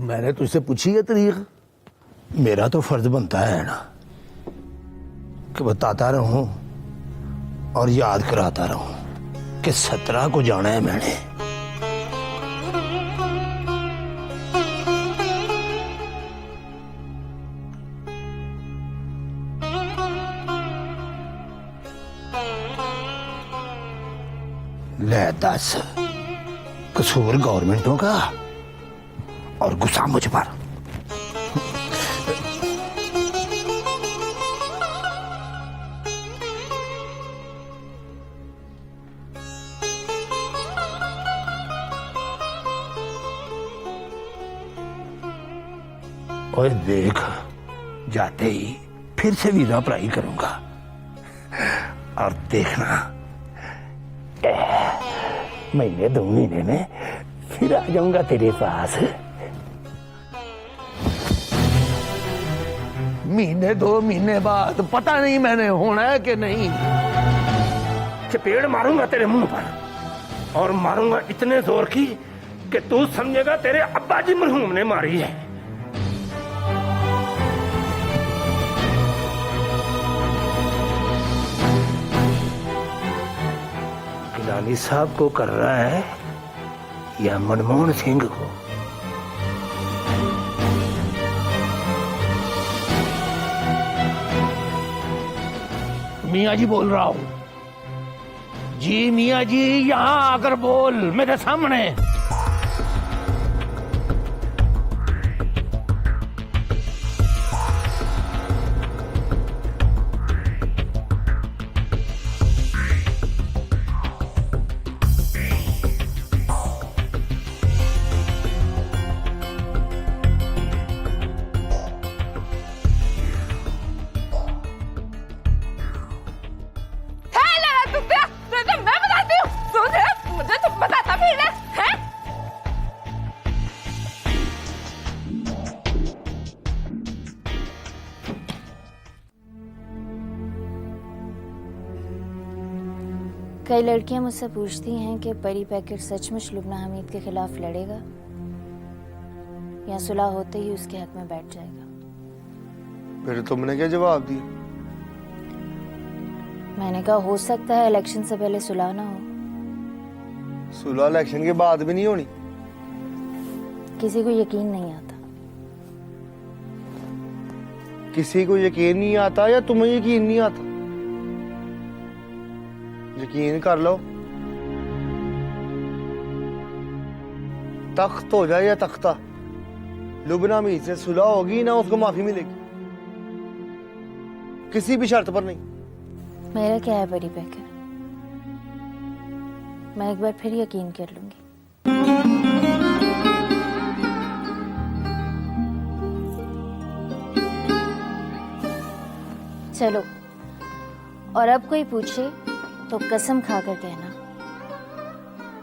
और मैंने तुझसे पूछी है तारीख। मेरा तो फर्ज बनता है ना कि बताता रहूं और याद कराता रहूं कि 17 को जाना है मैंने। ले 10 कसूर गवर्नमेंटों का और गुस्सा मुझ पर। और देख, जाते ही फिर से वीजा अप्लाई करूंगा और देखना महीने 2 महीने में फिर आ जाऊंगा तेरे पास। महीने 2 महीने बाद पता नहीं मैंने होना है कि नहीं, चपेड़ मारूंगा तेरे मुंह पर और मारूंगा इतने जोर की कि तू समझेगा तेरे अब्बा जी मरहूम ने मारी है। गिलानी साहब को कर रहा है या मनमोहन सिंह को? मियाँ जी बोल रहा हूं जी। मियाँ जी यहां आकर बोल मेरे सामने। कई लड़कियां मुझसे पूछती हैं कि परी पैकेट सचमुच लुबना हमीद के खिलाफ लड़ेगा या सुलह होते ही उसके हक में बैठ जाएगा। फिर तुमने क्या जवाब दिया? मैंने कहा हो सकता है इलेक्शन से पहले सुलह ना हो। सुलह इलेक्शन के बाद भी नहीं होनी? किसी को यकीन नहीं आता। किसी को यकीन नहीं आता या तुम्हें यकीन नहीं आता? यकीन कर लो, तख्त हो जाए या तख्ता, लुबना हमीद से सुलह होगी ना उसको माफी मिलेगी, किसी भी शर्त पर नहीं। मेरा क्या है परी पैकेट, मैं एक बार फिर यकीन कर लूंगी। चलो, और अब कोई पूछे तो कसम खाकर कहना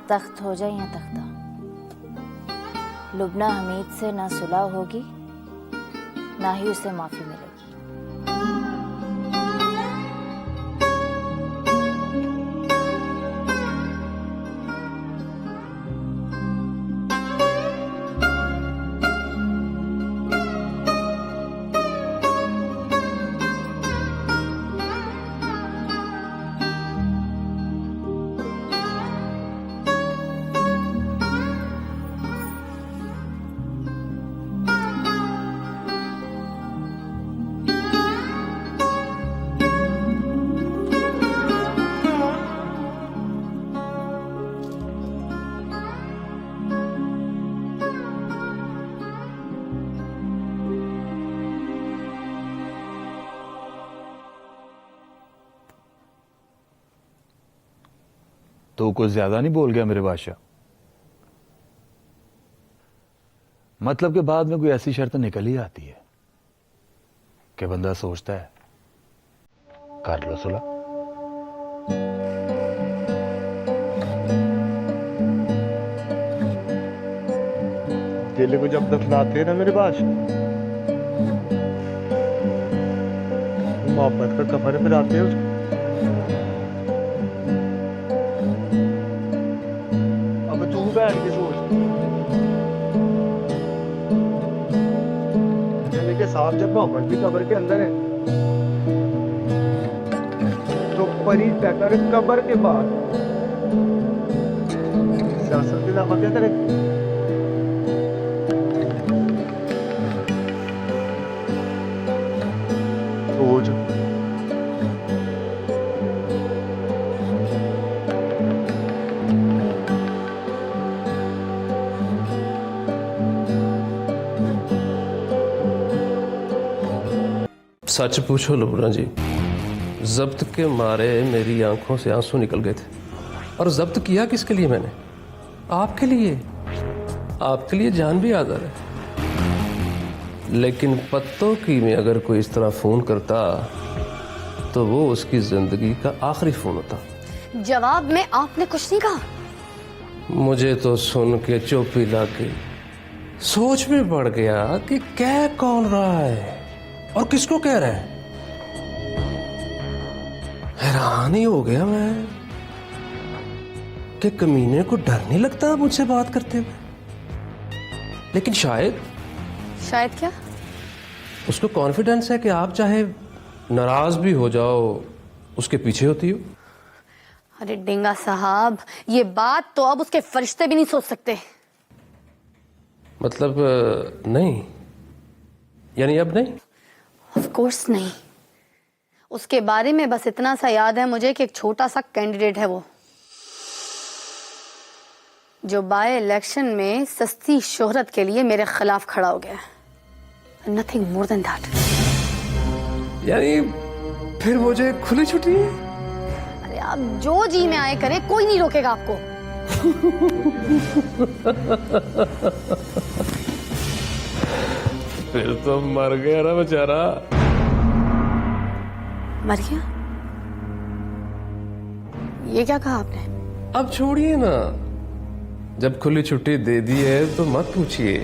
तख्त हो जाए या तख्ता, लुबना हमीद से ना सुलह होगी ना ही उसे माफी मिलेगी। तो कुछ ज्यादा नहीं बोल गया मेरे बादशाह? मतलब के बाद में कोई ऐसी शर्त निकल ही आती है कि बंदा सोचता है कर लो सुलह। दिल को जब दफनाते हैं ना मेरे बादशाह, मोहब्बत का कफन फिराते हैं उसको। बैठ के सोच साहब जब मोहम्मद भी कब्र के अंदर है तो परी पैकर कब्र के बाद सियासत के दावा क्या करे? सोच सच पूछो लुबना जी, जब्त के मारे मेरी आंखों से आंसू निकल गए थे। और जब्त किया किसके लिए मैंने? आपके लिए। आपके लिए जान भी आदर है। लेकिन पत्तों की में अगर कोई इस तरह फोन करता तो वो उसकी जिंदगी का आखिरी फोन होता। जवाब में आपने कुछ नहीं कहा। मुझे तो सुन के चुप लाके सोच में पड़ गया कि कह कौन रहा है और किसको कह रहा है। हैरान ही हो गया मैं कि कमीने को डर नहीं लगता मुझसे बात करते हुए। लेकिन शायद क्या? उसको कॉन्फिडेंस है कि आप चाहे नाराज भी हो जाओ उसके पीछे होती हो। अरे डेंगा साहब, ये बात तो अब उसके फरिश्ते भी नहीं सोच सकते। मतलब नहीं, यानी अब नहीं? ऑफ कोर्स नहीं। उसके बारे में बस इतना सा याद है मुझे कि एक छोटा सा कैंडिडेट है वो, जो बाय इलेक्शन में सस्ती शोहरत के लिए मेरे खिलाफ खड़ा हो गया। Nothing more than that. यानी फिर मुझे खुली छुट्टी है? अरे आप जो जी में आए करें, कोई नहीं रोकेगा आपको। फिर तो मर गया ना बेचारा। मर गया? ये क्या कहा आपने? अब छोड़िए ना, जब खुली छुट्टी दे दी है तो मत पूछिए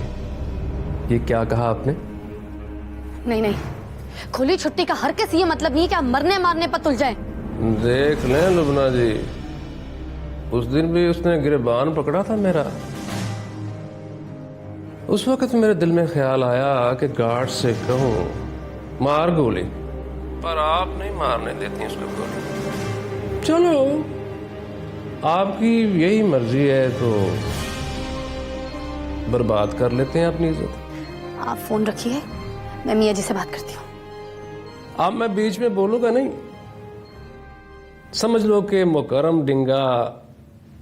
ये क्या कहा आपने। नहीं, खुली छुट्टी का हर किस ये मतलब नहीं कि आप मरने मारने पर तुल जाएं। देख लें लुबना जी, उस दिन भी उसने गिरबान पकड़ा था मेरा। उस वक्त मेरे दिल में ख्याल आया कि गार्ड से कहूं मार गोली, पर आप नहीं मारने देती उसको गोली। चलो आपकी यही मर्जी है तो बर्बाद कर लेते हैं अपनी इज्जत। आप फोन रखिए, मैं मियाँ जी से बात करती हूँ। अब मैं बीच में बोलूंगा नहीं। समझ लो कि मुकरम डिंगा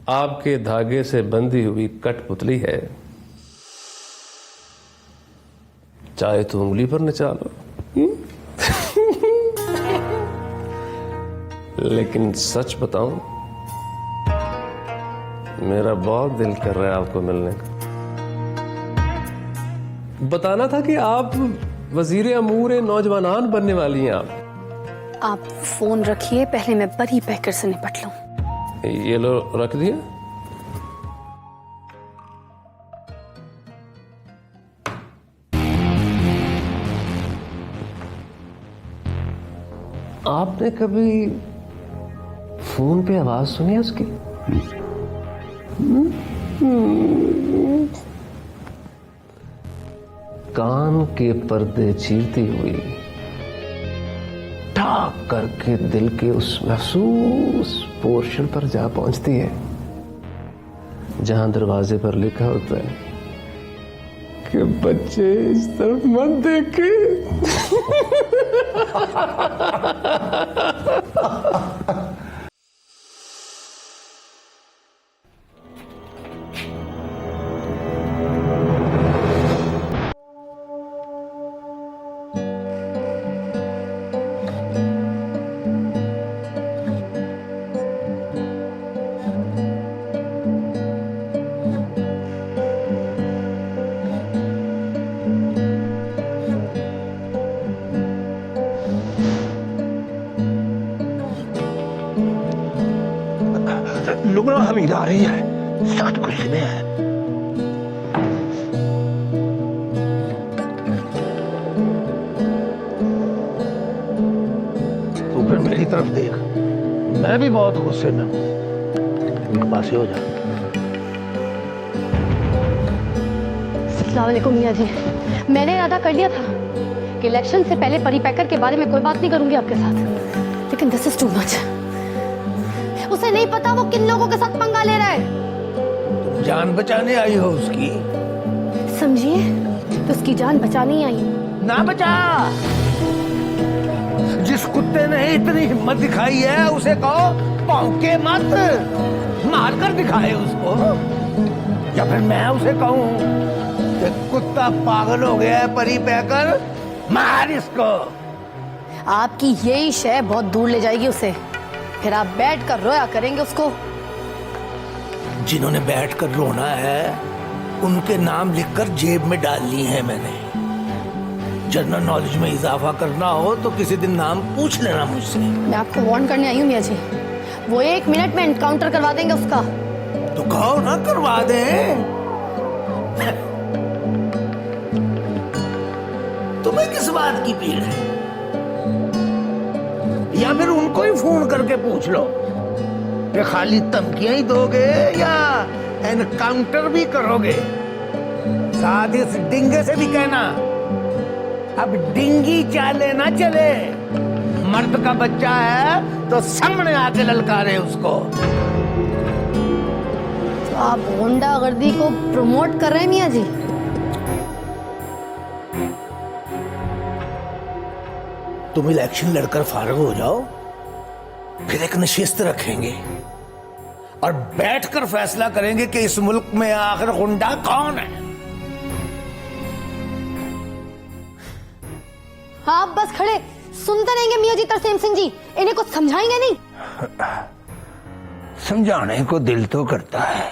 आपके धागे से बंधी हुई कठपुतली है, चाहे तो उंगली पर नचा लो। लेकिन सच बताऊं, मेरा बहुत दिल कर रहा है आपको मिलने का। बताना था कि आप वजीर अमूर नौजवानान बनने वाली हैं। आप फोन रखिए, पहले मैं परी पैकर से निपट लूं। ये लो, रख दिया। आपने कभी फोन पे आवाज सुनी है उसकी? कान के पर्दे चीरती हुई ठाक करके दिल के उस महसूस पोर्शन पर जा पहुंचती है जहां दरवाजे पर लिखा होता है कि बच्चे इस तरफ मत देखे। लुबना हमीद आ रही है, सख्त गुस्से में है। तू फिर मेरी तरफ देख, मैं भी बहुत गुस्से में हूं। मेरे पास ही हो जा। अस्सलाम वालेकुम मियाँ जी। मैंने इरादा कर लिया था कि इलेक्शन से पहले परी पैकर के बारे में कोई बात नहीं करूंगी आपके साथ, लेकिन दिस इज टू मच। उसे नहीं पता वो किन लोगों के साथ पंगा ले रहा है। जान बचाने आई हो उसकी? समझिए, तो उसकी जान बचाने ही आई हूं। ना बचा। जिस कुत्ते ने इतनी हिम्मत दिखाई है उसे कहो भौंके मत, मार कर दिखाए उसको। या फिर मैं उसे कहूं कि कुत्ता पागल हो गया है परी पैकर, मार इसको। आपकी यही शय बहुत दूर ले जाएगी उसे, फिर आप बैठ कर रोया करेंगे उसको। जिन्होंने बैठकर रोना है उनके नाम लिखकर जेब में डालनी है मैंने। जनरल नॉलेज में इजाफा करना हो तो किसी दिन नाम पूछ लेना मुझसे। मैं आपको वार्न करने आई हूँ मियाँ जी, वो 1 मिनट में एनकाउंटर करवा देंगे उसका। तो कहो ना करवा दे। तुम्हें किस बात की पीड़ है? या फिर उनको ही फोन करके पूछ लो कि खाली धमकियां ही दोगे या एनकाउंटर भी करोगे। साथ इस डिंगे से भी कहना अब डिंगी चाले ना चले, मर्द का बच्चा है तो सामने आके ललकारे उसको। तो आप गुंडागर्दी को प्रमोट कर रहे हैं मियाँ जी? तुम इलेक्शन लड़कर फारग हो जाओ, फिर एक नशिस्त रखेंगे और बैठकर फैसला करेंगे कि इस मुल्क में आखिर गुंडा कौन है। आप बस खड़े सुनते रहेंगे मियाँ जी तरसेम सिंह जी, इन्हें कुछ समझाएंगे नहीं? समझाने को दिल तो करता है,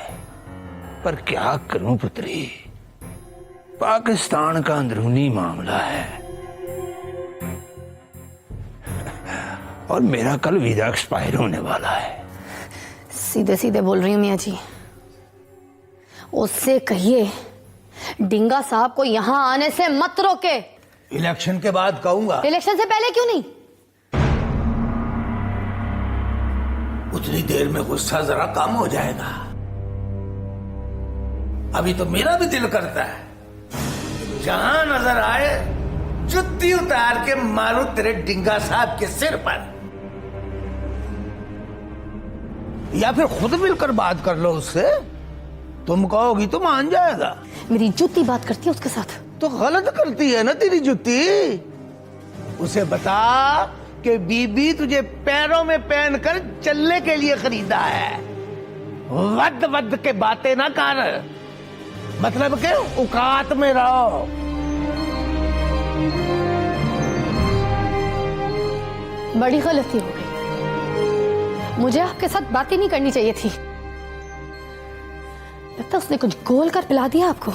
पर क्या करूं पुत्री, पाकिस्तान का अंदरूनी मामला है और मेरा कल वीजा एक्सपायर होने वाला है। सीधे सीधे बोल रही हूँ मियाँ जी, उससे कहिए डिंगा साहब को यहाँ आने से मत रोके। इलेक्शन के बाद कहूंगा। इलेक्शन से पहले क्यों नहीं? उतनी देर में गुस्सा जरा कम हो जाएगा। अभी तो मेरा भी दिल करता है जहां नजर आए जुत्ती उतार के मारूं तेरे डिंगा साहब के सिर पर। या फिर खुद मिलकर बात कर लो उससे, तुम कहोगी तो मान जाएगा। मेरी जूती बात करती है उसके साथ। तो गलत करती है ना तेरी जुत्ती। उसे बता कि बीबी तुझे पैरों में पहनकर चलने के लिए खरीदा है। वद वद के बातें ना कर, मतलब के औकात में रहो। बड़ी गलती हो गई, मुझे आपके साथ बात ही नहीं करनी चाहिए थी। लगता उसने कुछ गोल कर पिला दिया आपको।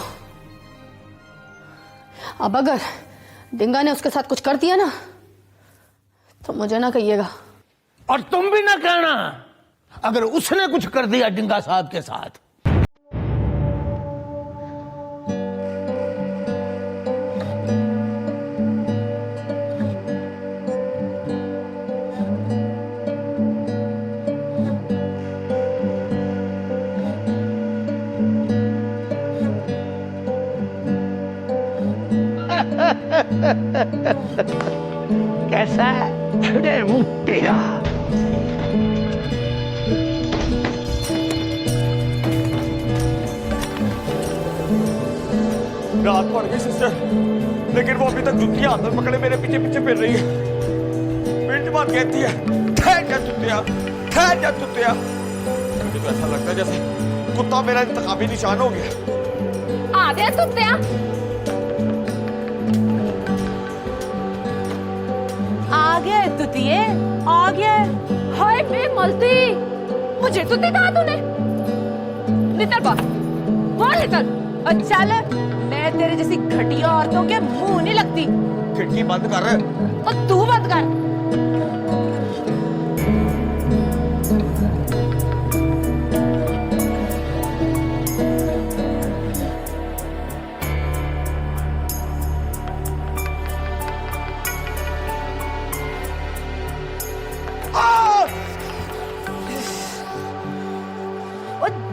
अब अगर डिंगा ने उसके साथ कुछ कर दिया ना तो मुझे ना कहिएगा। और तुम भी ना कहना अगर उसने कुछ कर दिया डिंगा साहब के साथ। कैसा है मुंह तेरा? रात पड़ गई सिस्टर, लेकिन वो अभी तक जुतियां हाथ में पकड़े मेरे पीछे पीछे फिर रही है। मिनट बाद कहती है ठहर जा जुतिया, ठहर जा जुतिया। मुझे तो ऐसा लगता है जैसे कुत्ता मेरा इंतखाबी निशान हो गया। आ गया जुतिया, आ गया तुतिये, आ गया। हाय बे मलती, मुझे तो दिखा तूने। निकल बाहर निकल। चल, मैं तेरे जैसी घटिया औरतों के मुंह नहीं लगती। खिड़की बंद कर रहे, और तू बंद कर।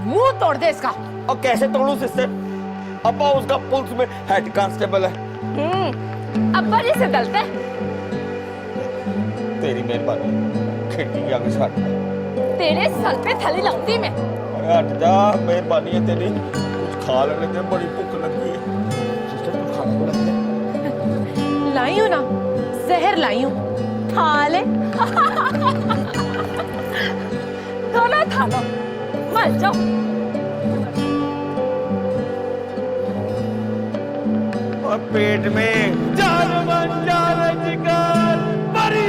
मुंह तोड़ दे इसका। और कैसे तोड़ू सिस्टर? अब्बा उसका पुलिस में हेड कांस्टेबल है। बराबर ही से दलते। तेरी मेहरबानी खिड़की के आगे छाट तेरे सर पे थली लगती मैं। अरे हट जा, मेहरबानी है तेरी, कुछ खा लेने दे, बड़ी भूख लगी है। सिस्टर कुछ खाने को लगता है? लाई हूं ना, जहर लाई हूं, खा ले। दोनों खा लो, मर जाओ। और पेट में जान मन जान जिगर बड़ी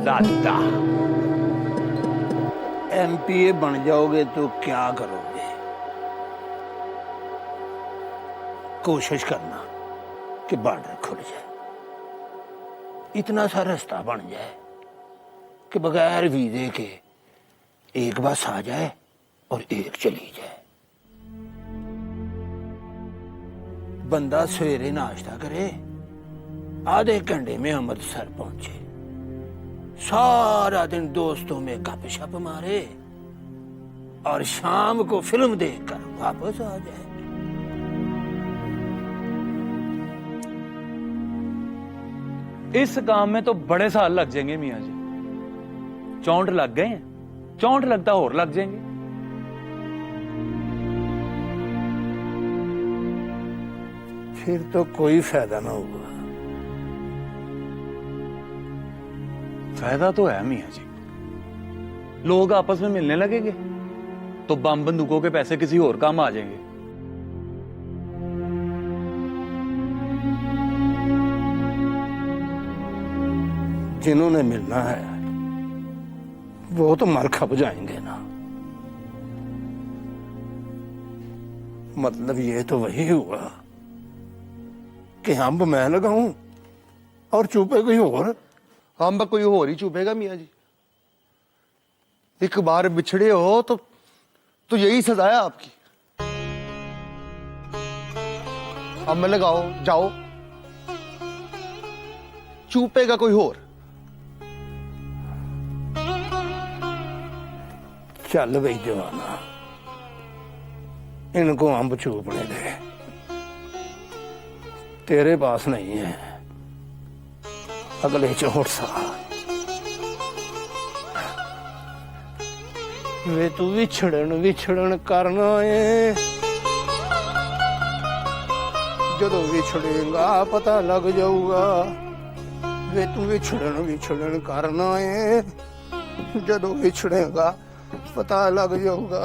दादा एमपीए बन जाओगे तो क्या करोगे? कोशिश करना कि बॉर्डर खुल जाए, इतना सा रास्ता बन जाए कि बगैर वीजे के एक बस आ जाए और एक चली जाए। बंदा सवेरे नाश्ता करे, आधे घंटे में अमृतसर पहुंचे, सारा दिन दोस्तों में गपशप मारे और शाम को फिल्म देखकर वापस आ जाए। इस काम में तो बड़े साल लग जाएंगे मियाँ जी। चौंठ लग गए हैं, चौंठ लगता और लग जाएंगे। फिर तो कोई फायदा ना हुआ। फायदा तो है मियाँ जी, लोग आपस में मिलने लगेंगे तो बम बंदूकों के पैसे किसी और काम आ जाएंगे। जिन्होंने मिलना है वो तो मर खप जाएंगे ना। मतलब ये तो वही हुआ कि हम मैं लगाऊं और चुपे कोई और। हम कोई और ही चुपेगा मियाँ जी। एक बार बिछड़े हो तो यही सजा है आपकी। अब में लगाओ, जाओ, चुपेगा कोई और। चल भाई जवाना, इनको अंब चूपने दे, तेरे पास नहीं है अगले 64 साल। वे तू विछड़न करना है, जदों विछड़ेगा पता लग जाऊगा। वे तू विछड़न करना है, जदों विछड़ेगा पता लग जाऊगा।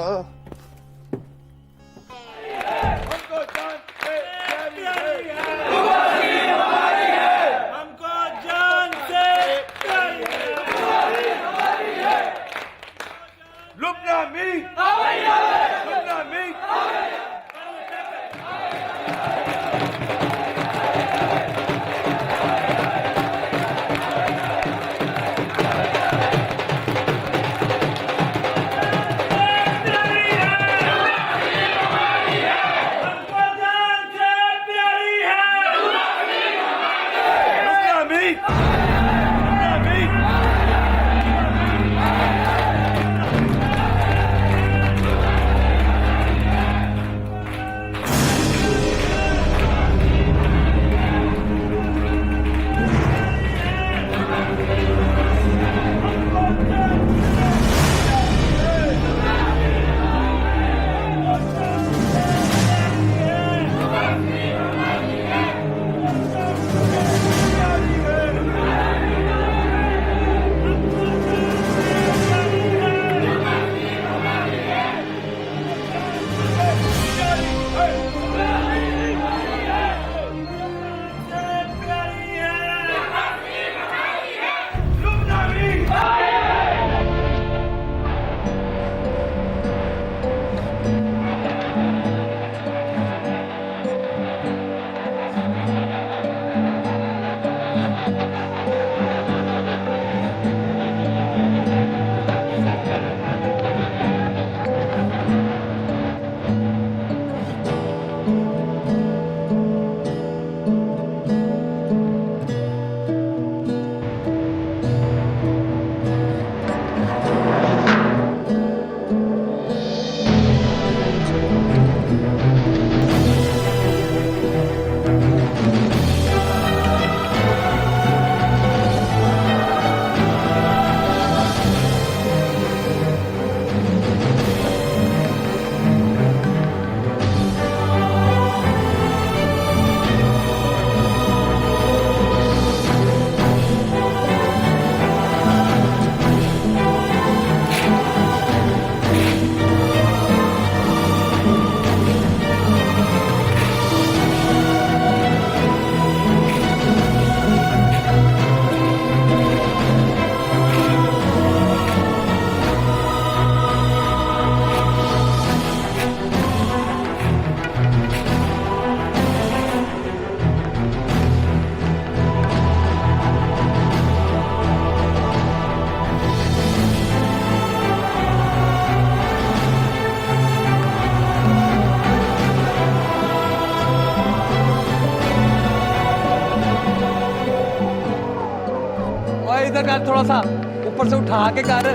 थोड़ा सा ऊपर से उठा के कर।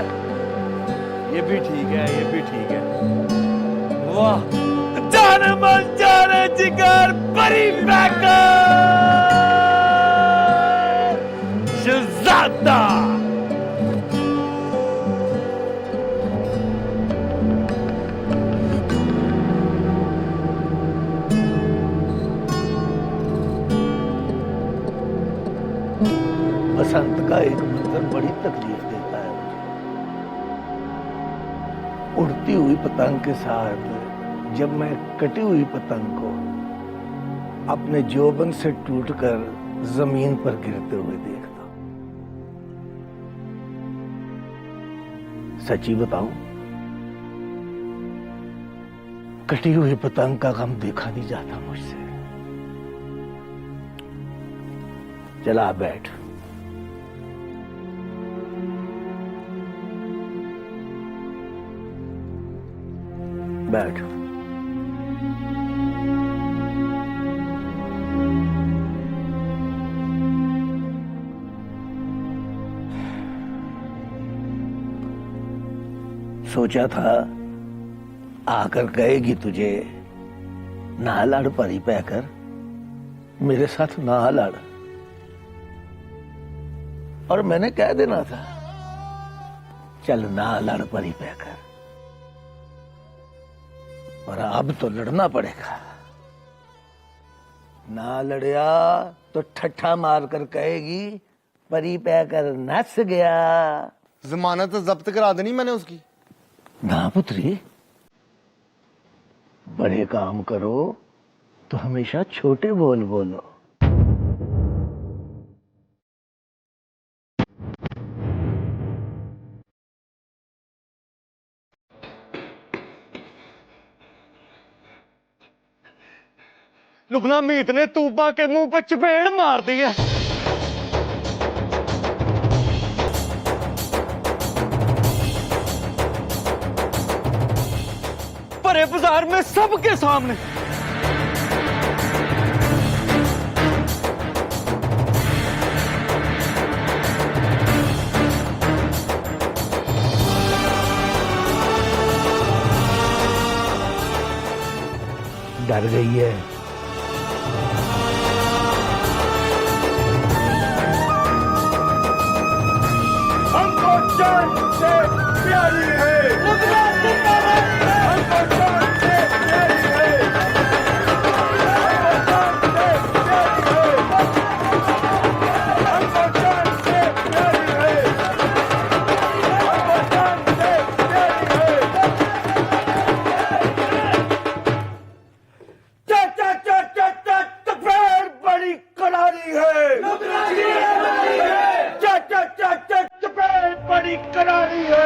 ये भी ठीक है, ये भी ठीक है। वाह, जाने मन जाने जिगर परी पैकर शहजादा। बसंत का एक मंजर बड़ी तकलीफ देता है मुझे। उड़ती हुई पतंग के साथ जब मैं कटी हुई पतंग को अपने जोबन से टूटकर जमीन पर गिरते हुए देखता हूं। सच्ची बताऊं, कटी हुई पतंग का गम देखा नहीं जाता मुझसे। चला बैठ। बैठ। सोचा था आकर कहेगी तुझे ना लड़ परी पैकर, मेरे साथ ना लड़, और मैंने कह देना था चल ना लड़ परी पैकर। और अब तो लड़ना पड़ेगा। ना लड़या तो ठट्ठा मारकर कहेगी परी पैकर नस गया। जमानत जब्त करा देनी मैंने उसकी। ना पुत्री, बड़े काम करो तो हमेशा छोटे बोल बोलो। लुबना मीत ने तूबा के मुंह पर चपेड़ मार दी है। भरे बाजार में सबके सामने। डर गई है। हमको जान से प्यारी है, हमको जान से प्यारी है, हमको जान से प्यारी है, हमको जान से प्यारी है, चाचा चाचा चाचा पैर बड़ी करारी है, चाचा चाचा पैर बड़ी करारी है।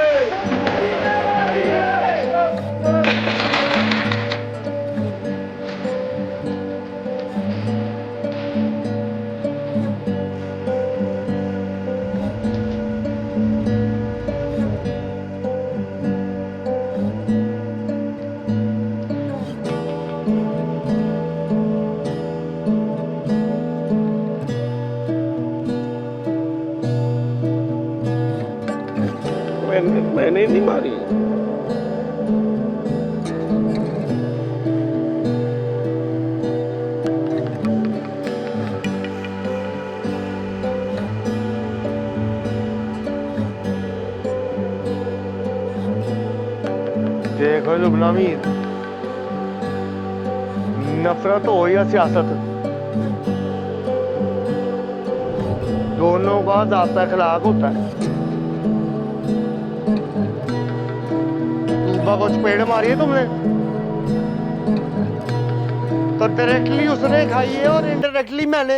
मैंने नहीं मारी। देखो लुबना मीत, नफरत हो या सियासत, दोनों का ज़ाब्ता अखलाक होता है। तूबा को चपेड़ मारी है तुमने तो डायरेक्टली उसने खाई है और इनडायरेक्टली मैंने।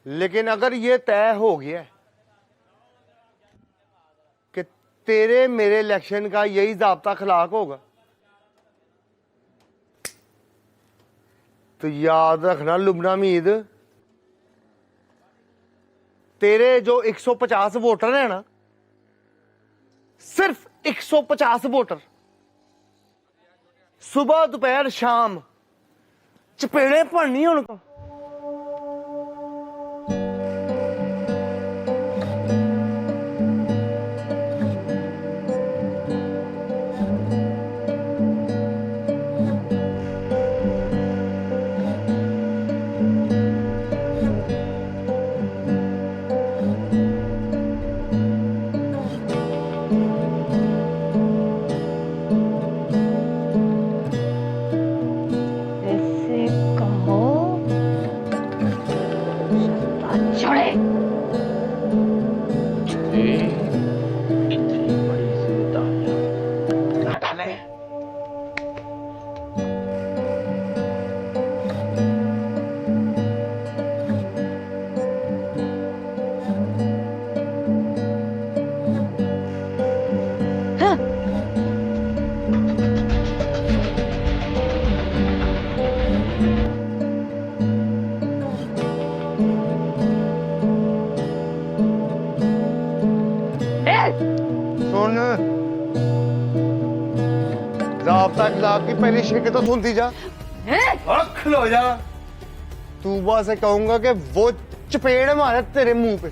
लेकिन अगर ये तय हो गया कि तेरे मेरे इलेक्शन का यही ज़ाब्ता अखलाक होगा, तो याद रखना लुबना मीद, तेरे जो 150 वोटर हैं ना, सिर्फ 150 वोटर सुबह दोपहर शाम चपेड़े पड़नी हुण तो ऐसे कहो चढ़े सुन ज़ाब्ता खिलाफ की पहली शिक तो सुनती जा। खलो जा। तूबा से कहूंगा कि वो चपेड़ मारे तेरे मुंह पे।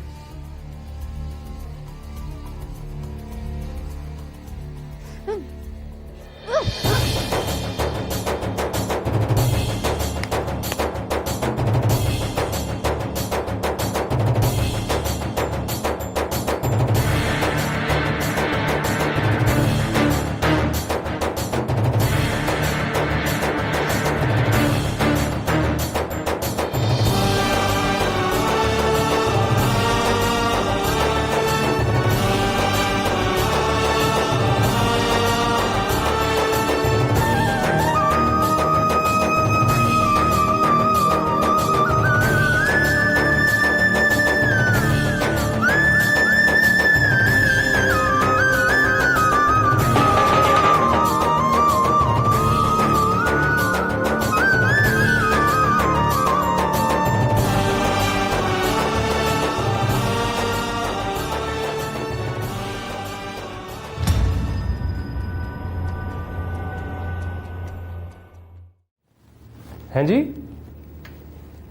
हैं जी,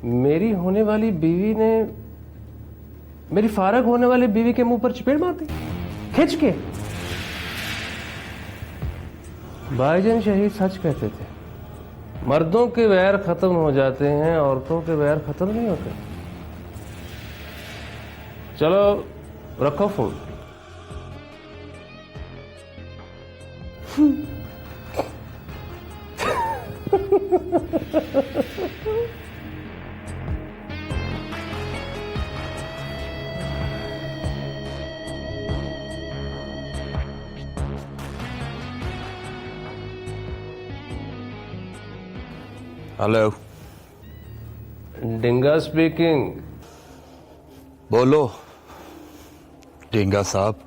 मेरी होने वाली बीवी ने मेरी फारग होने वाली बीवी के मुंह पर चपेट मार दी खिंच के। भाईजान शहीद सच कहते थे, मर्दों के वैर खत्म हो जाते हैं, औरतों के वैर खत्म नहीं होते। चलो रखो फोन। Hello, डिंगा speaking. बोलो ढींगा साहब।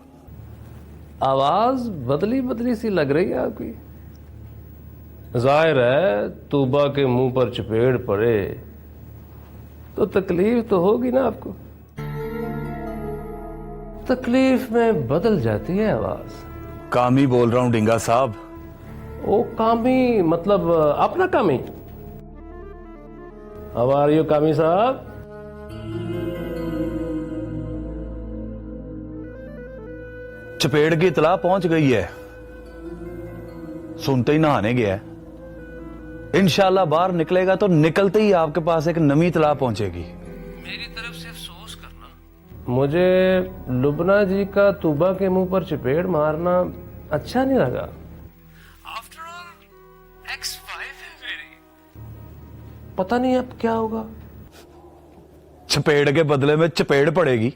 आवाज बदली बदली सी लग रही है आपकी। जाहिर है तूबा के मुंह पर चपेड़ पड़े तो तकलीफ तो होगी ना आपको। तकलीफ में बदल जाती है आवाज। कामी बोल रहा हूं ढींगा साहब। ओ कामी मतलब अपना कामी। हाउ आर यू कामी साहब? चपेड़ की इतला पहुंच गई है, सुनते ही नहाने गया है। इंशाल्लाह बाहर निकलेगा तो निकलते ही आपके पास एक नई इतला पहुंचेगी। मेरी तरफ से अफसोस करना। मुझे लुबना जी का तूबा के मुंह पर चपेड़ मारना अच्छा नहीं लगा। आफ्टर ऑल X5 है मेरी। पता नहीं अब क्या होगा। चपेड़ के बदले में चपेड़ पड़ेगी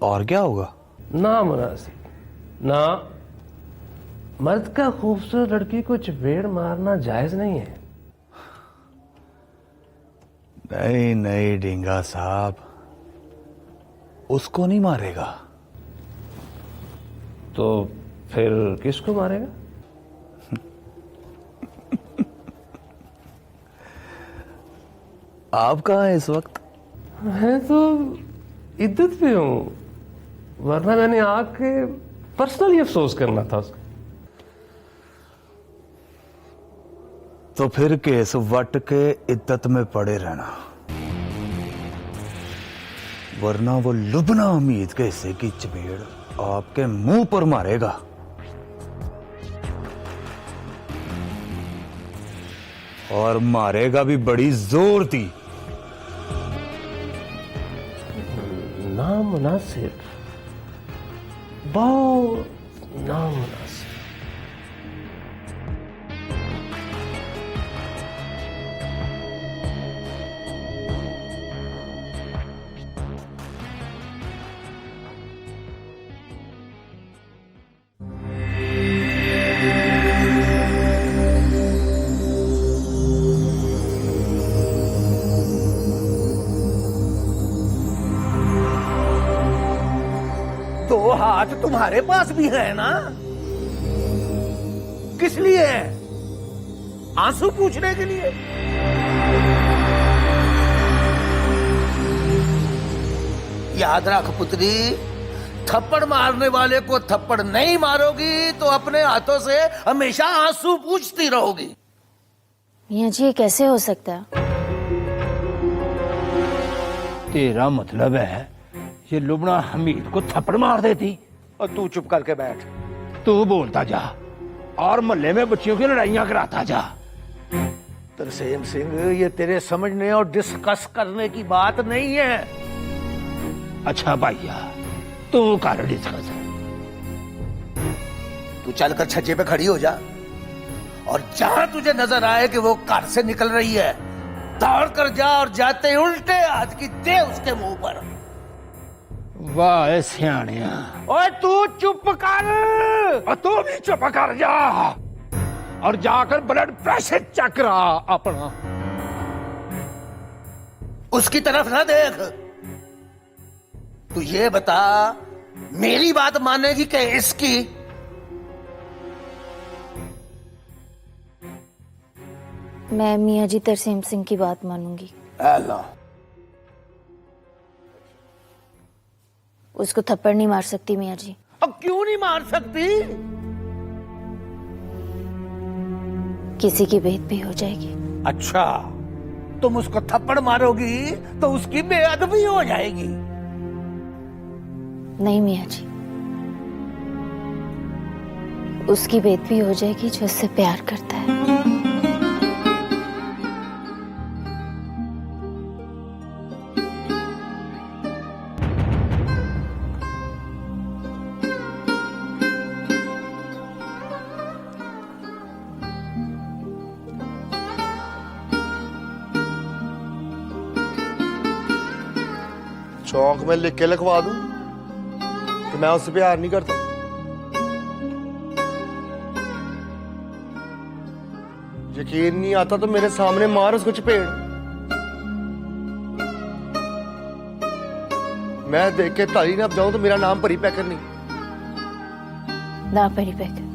और क्या होगा। ना मुनासिब ना, मर्द का खूबसूरत लड़की को चपेड़ मारना जायज नहीं है। नहीं नहीं ढींगा साहब, उसको नहीं मारेगा। तो फिर किसको मारेगा? आप कहाँ हैं इस वक्त? मैं तो इद्दत पे हूं, वरना मैंने आके पर्सनली अफसोस करना था उसका। तो फिर केस वट के इद्दत में पड़े रहना, वरना वो लुबना हमीद के हिस्से की चपेड़ आपके मुंह पर मारेगा। और मारेगा भी बड़ी जोर थी। नामुनासिब, बहुत नामुनासिब। दो हाथ तुम्हारे पास भी है ना, किस लिए? आंसू पूछने के लिए? याद रख पुत्री, थप्पड़ मारने वाले को थप्पड़ नहीं मारोगी तो अपने हाथों से हमेशा आंसू पूछती रहोगी। मियाँ जी ये कैसे हो सकता है? तेरा मतलब है ये लुबना हमीद को थप्पड़ मार देती और तू चुप करके बैठ, तू बोलता जा और मोहल्ले में बच्चियों की लड़ाइयां कराता जा। तरसेम सिंह, ये तेरे समझने और डिस्कस करने की बात नहीं है। अच्छा भैया, तू कर डिस्कस। तू चलकर छज्जे पे खड़ी हो जा और जहां तुझे नजर आए कि वो कार से निकल रही है, दौड़ कर जा और जाते उल्टे हाथ की दे उसके मुंह पर। वाह सियाणिया, ओए तू चुप कर, और तू भी चुप कर जा और जाकर ब्लड प्रेशर चेक करा अपना। उसकी तरफ ना देख। तू ये बता, मेरी बात मानेगी कि इसकी? मैं मियाँ जी तरसेम सिंह की बात मानूंगी। अल्लाह, उसको थप्पड़ नहीं मार सकती मियाँ जी। अब क्यों नहीं मार सकती? किसी की बेइज्जती हो जाएगी। अच्छा, तुम उसको थप्पड़ मारोगी तो उसकी बेअदबी हो जाएगी। नहीं मियाँ जी, उसकी बेइज्जती हो जाएगी जो उससे प्यार करता है। चौक में लिख के लिखवा दूं कि मैं उससे प्यार नहीं करता। यकीन नहीं आता तो मेरे सामने मार उसको चपेड़। मैं देख के ताली ना बजाऊं तो मेरा नाम परी पैकर नहीं। ना परी पैकर,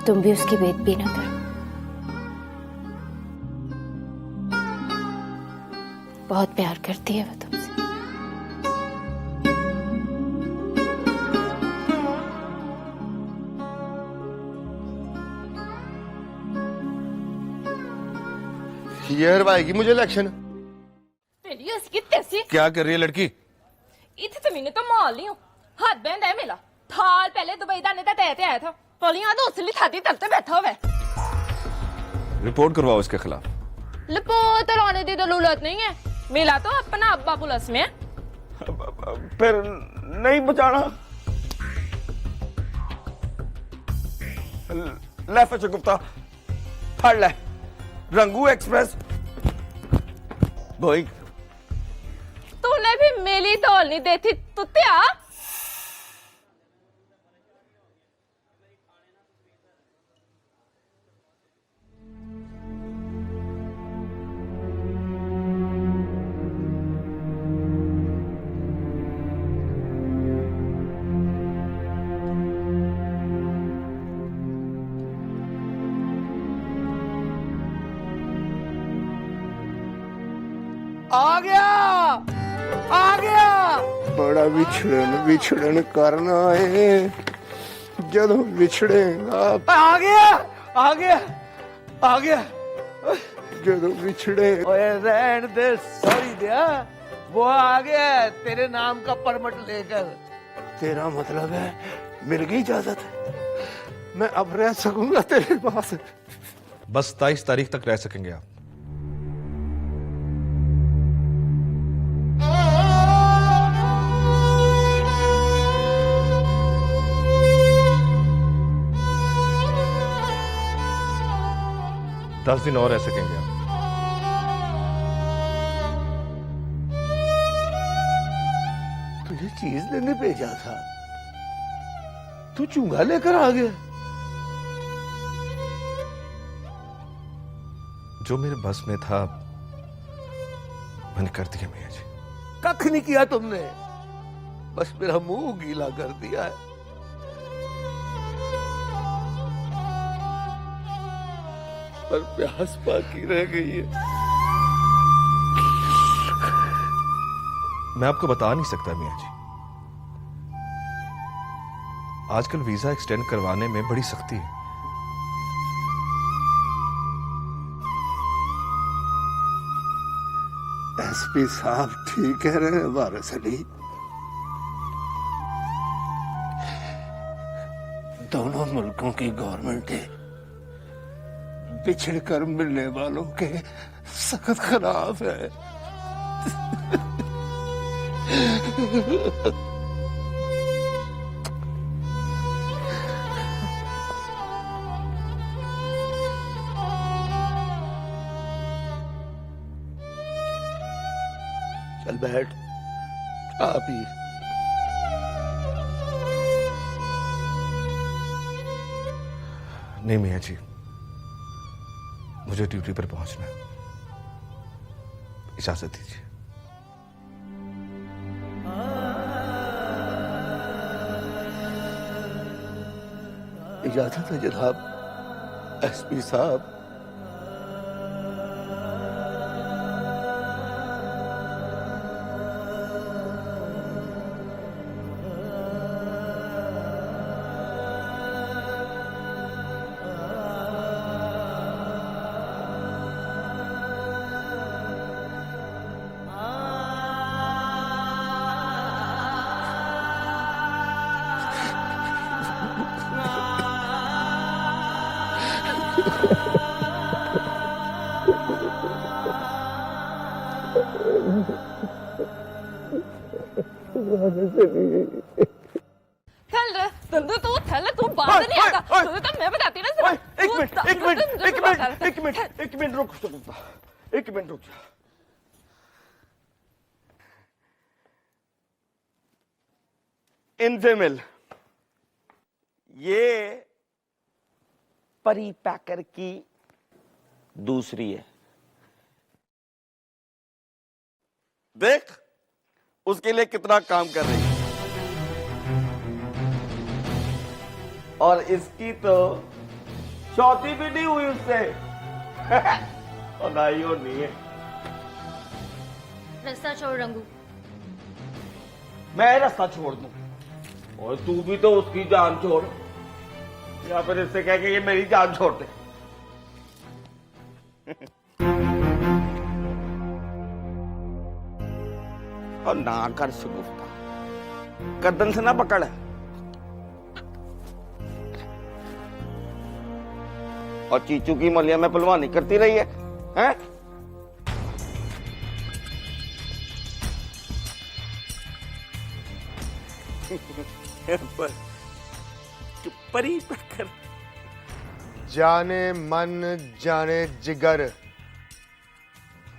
तुम भी उसकी बेइज्जती ना करो। बहुत प्यार करती है वो तुमसे। ये हरवाएगी मुझे इलेक्शन। तेरी उसकी तेसी क्या कर रही है लड़की? इथे तो मैंने तो माल नहीं हूँ। हाथ बैंड है मेरा। थाल पहले दुबई दाने का तहते आया था। पलियां तो उसली थाती तरते बैठा हुआ है। रिपोर्ट करवाओ इसके खिलाफ। लिपोत लाने की तो जरूरत नहीं है। मिला तो अपना अब्बा पुलिस में। फिर नहीं बचाना। ले फचे गुप्ता, फड़ ले। रंगू एक्सप्रेस गोइंग। तूने भी मेरी तोल नहीं देती तुत्या। आ गया, आ गया। बड़ा विछड़न विछड़न करना है जदों विछड़ेगा। आ गया, आ गया। आ गया ਜਦੋਂ ਵਿਛੜੇ ओए रहन दे सॉरी दिया वो आ गया है तेरे नाम का परमिट लेकर तेरा मतलब है मिल गई इजाजत मैं अब रह सकूंगा तेरे पास बस 27 तारीख तक रह सकेंगे आप। दस दिन और रह सकेंगे आप। तुझे चीज लेने भेजा था तू चूंगा लेकर आ गया जो मेरे बस में था मैंने कर दिया मियां जी। कख नहीं किया तुमने बस मेरा मुंह गीला कर दिया है पर प्यास बाकी रह गई है मैं आपको बता नहीं सकता मियां जी, आजकल वीजा एक्सटेंड करवाने में बड़ी सख्ती है। एसपी साहब ठीक कह रहे हैं वारिस अली दोनों मुल्कों की गवर्नमेंटें बिछड़ कर मिलने वालों के सख्त खिलाफ है चल बैठ आप ही नहीं मियां जी, मुझे ड्यूटी पर पहुंचना है, इजाजत दीजिए। इजाजत है जनाब एसपी साहब चल रे तंदू तू चल तू बाहर नहीं आता तुझे तो मैं बताती ना जरा एक मिनट रुक जा इनसे मिल ये परी पैकर की दूसरी है देख उसके लिए कितना काम कर रही है और इसकी तो चौथी भी नहीं हुई उससे और नहीं और नहीं है रास्ता छोड़ रंगू मैं रास्ता छोड़ दूं और तू भी तो उसकी जान छोड़ या फिर इससे कह के ये मेरी जान छोड़ दे और ना कर सुगुफ्ता गर्दन से ना पकड़ और चीचू की मलिया में पलवानी करती रही है हैं? परी पकड़ जाने मन जाने जिगर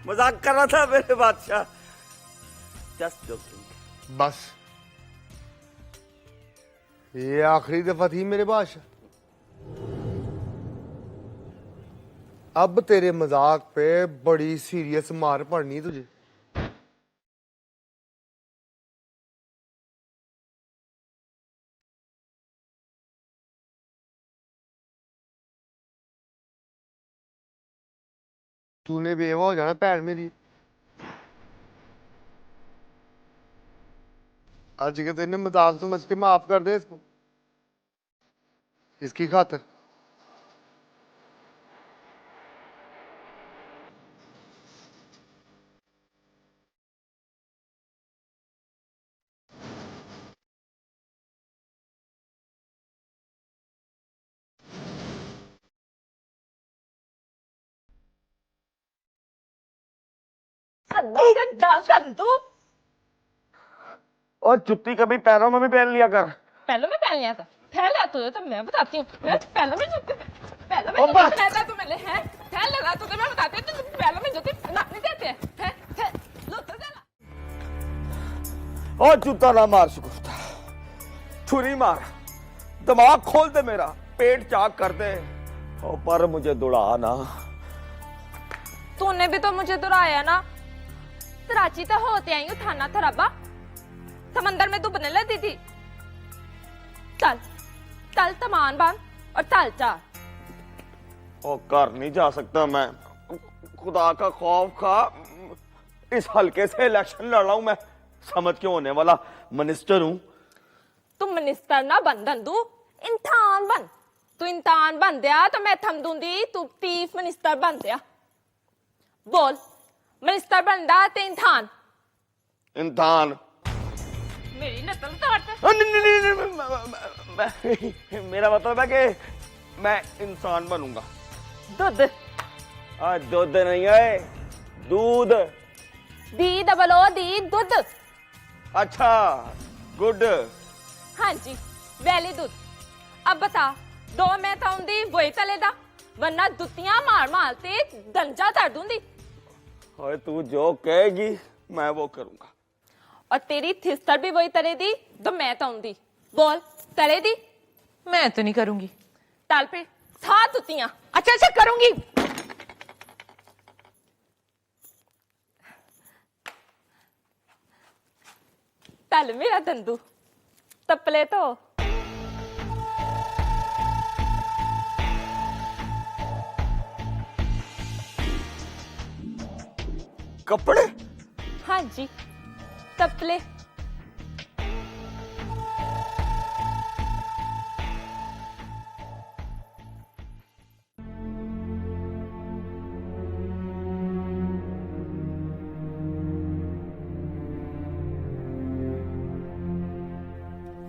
मजाक कर रहा था मेरे बादशाह जस्ट जोकिंग बस ये आखिरी दफा थी मेरे बादशाह अब तेरे मजाक पे बड़ी सीरियस मार पड़नी तुझे तूने बेवा हो जाना भैन मेरी आज के दिन मजाक समझ के माफ कर दे इसको इसकी खातर गंदा संतू। और जुत्ती कभी पैरों में भी पहन लिया कर। पहले में पहन लिया था, पहला तो मैं बताती हूँ। पहले में जुत्ती पहला तो मैंने है, पहला तो मैं बताती हूँ। तो पहले में जुत्ती नहीं देते हैं, लो तो जरा। और जूता ना मार सुगुफ्ता, छुरी मार, दिमाग खोल दे मेरा, पेट चाक कर दे, और पर मुझे दुड़ा ना। तूने भी तो मुझे दुराया ना। कराची तो होते आई हूँ थाना थराबा, समंदर में डूबने लगी थी। चल चल तमान बांध और चल चाल। और कर नहीं जा सकता मैं, खुदा का खौफ खा, इस हल्के से इलेक्शन लड़ रहा हूं मैं, समझ के होने वाला मिनिस्टर हूं। तुम मिनिस्टर ना बन धंधू, इंसान बन। तू इंसान बन दिया तो मैं थम दूंगी, तू चीफ मिनिस्टर बन दिया। बोल, मिनिस्टर बन दा ते इंसान। इंसान मेरी नस्ल तोड़ते। मेरा मतलब है कि मैं इंसान बनूंगा। दूध दूध नहीं है, दूध। दी डबल ओ दी दूध। अच्छा, गुड। हाँ जी, वैली दूध। अब बता, दो मैं ताऊंदी वही तलेदा, वरना दुतियां मार मारते गंजा कर दूंगी। और तू जो कहेगी मैं वो करूंगा। और तेरी थिस्टर भी वही तले दी तो मैं ताऊंदी। बोल, तले दी? मैं तो नहीं करूंगी। ताल पे सात दुतियां। अच्छा अच्छा करूंगी। तल मेरा धंधू तपले तो। कपड़े? हाँ जी, तपले।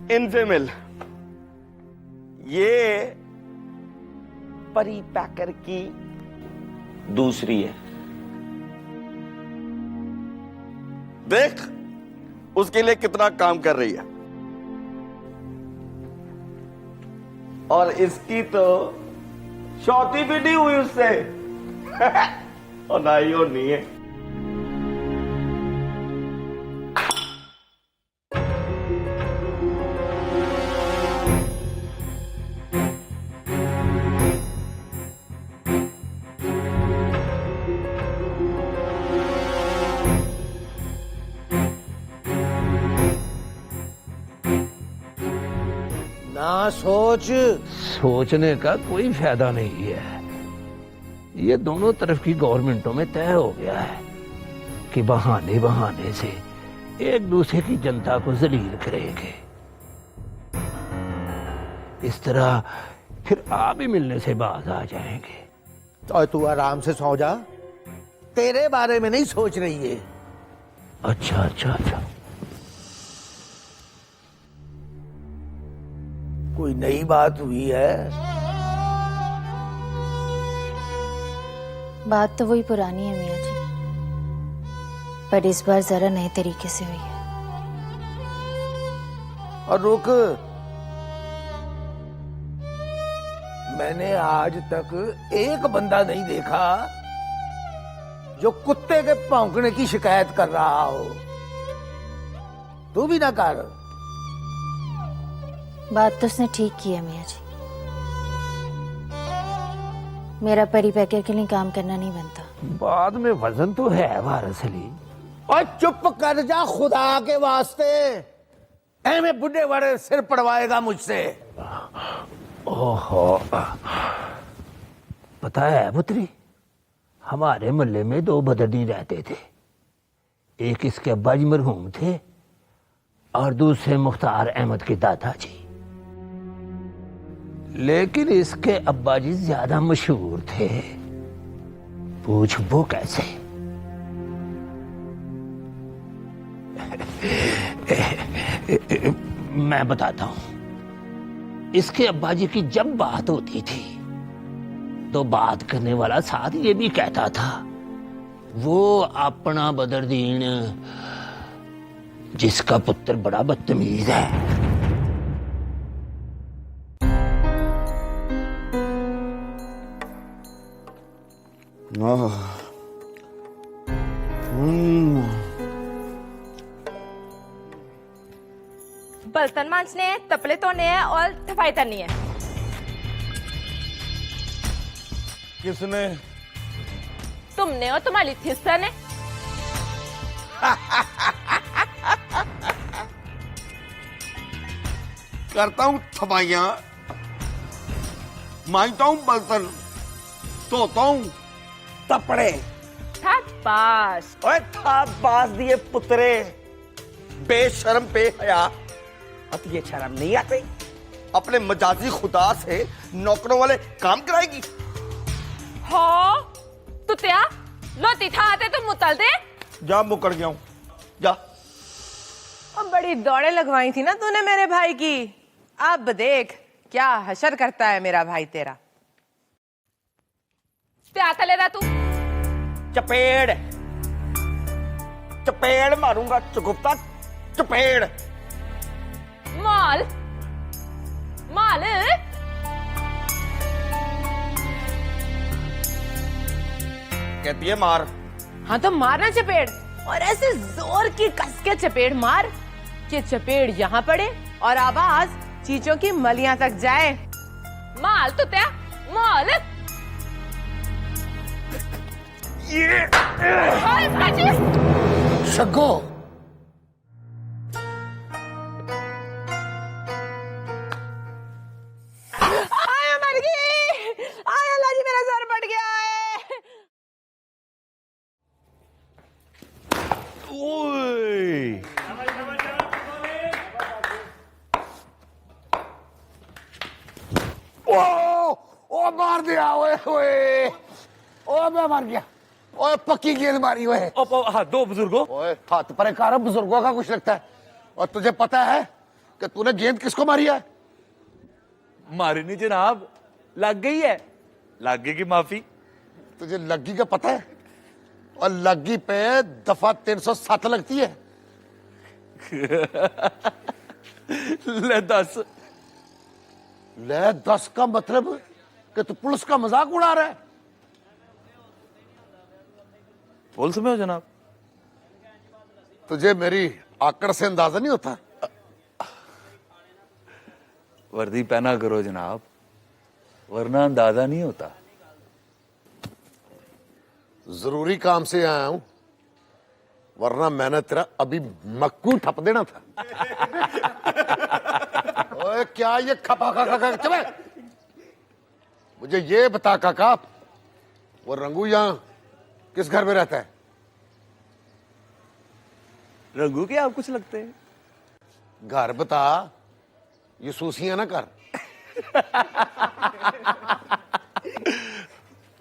इनसे मिल। ये परी पैकर की दूसरी है, देख उसके लिए कितना काम कर रही है। और इसकी तो शौती भी नहीं हुई उससे। और ना ही और नहीं है। ना सोचने का कोई फायदा नहीं है। ये दोनों तरफ की गवर्नमेंटों में तय हो गया है कि बहाने बहाने से एक दूसरे की जनता को जलील करेंगे। इस तरह फिर आप भी मिलने से बाज आ जाएंगे। और तू आराम से सो जा, तेरे बारे में नहीं सोच रही है। अच्छा अच्छा अच्छा, कोई नई बात हुई है? बात तो वही पुरानी है मियाँ जी, पर इस बार जरा नए तरीके से हुई है। और रुक, मैंने आज तक एक बंदा नहीं देखा जो कुत्ते के भौंकने की शिकायत कर रहा हो। तू भी ना कर। बात तो उसने ठीक की है मियाँ जी, मेरा परी पैकर के लिए काम करना नहीं बनता। बाद में वजन तो है वारस अली। और चुप कर जा खुदा के वास्ते, ऐमे बुढ़े बड़े सिर पड़वाएगा मुझसे। ओहो, पता है पुत्री, हमारे मोहल्ले में दो बदरनी रहते थे। एक इसके अब्बा जी मरहूम थे और दूसरे मुख्तार अहमद के दादाजी। लेकिन इसके अब्बा जी ज्यादा मशहूर थे। पूछ वो कैसे? मैं बताता हूं। इसके अब्बा जी की जब बात होती थी तो बात करने वाला साथ ये भी कहता था वो अपना बदरदीन जिसका पुत्र बड़ा बदतमीज है। बर्तन मांजने हैं, तपले धोने हैं और सफाई करनी है। किसने? तुमने और तुम्हारी सिस्टर ने। करता हूँ सफाइयाँ, मांजता हूँ बर्तन, धोता हूँ कपड़े। शाबाश। ओए था बास दिए पुतरे, बेशर्म बेहया। अब ये शर्म नहीं आती? अपने मजाजी खुदा से नौकरों वाले काम कराएगी? हो तुतिया लोती था आते तो मुतल दे। जा, मुकर गया हूं, जा। और बड़ी दौड़े लगवाई थी ना तूने मेरे भाई की। अब देख क्या हशर करता है मेरा भाई तेरा। क्या कर ले रहा तू? चपेड़ चपेड़ मारूंगा, चुगुप्ता चपेड़। माल माल कहती है मार। हाँ तो मारना चपेड़, और ऐसे जोर की कस के चपेड़ मार कि चपेड़ यहाँ पड़े और आवाज चीचों की मलियां तक जाए। माल तुतिया माल। ये शग्गो, आया मर गई, आया अल्लाह जी मेरा सर फट गया है। ओ मार दिया, ओए ओए, ओ मैं मर गया। ओए पक्की गेंद मारी ओए। हाँ, दो बुजुर्गों। ओए हाथ पर कार बुजुर्गों का कुछ लगता है। और तुझे पता है कि तूने गेंद किसको मारी है? मारी नहीं जनाब, लग गई है। लग की माफी। तुझे लग्गी का पता है? और लग्गी पे दफा 307 लगती है। ले 10। ले 10 का मतलब कि तू पुलिस का मजाक उड़ा रहा है। पुलिस में हो जनाब? तुझे मेरी आकड़ से अंदाजा नहीं होता? वर्दी पहना करो जनाब, वरना अंदाजा नहीं होता। जरूरी काम से आया हूं, वरना मैंने तेरा अभी मक्कू ठप देना था। ओए क्या ये खपा खा खा चले? मुझे ये बता काका, वो रंगू यहां किस घर में रहता है? रंगू के आप कुछ लगते हैं? घर बता, ये सूसियां ना कर।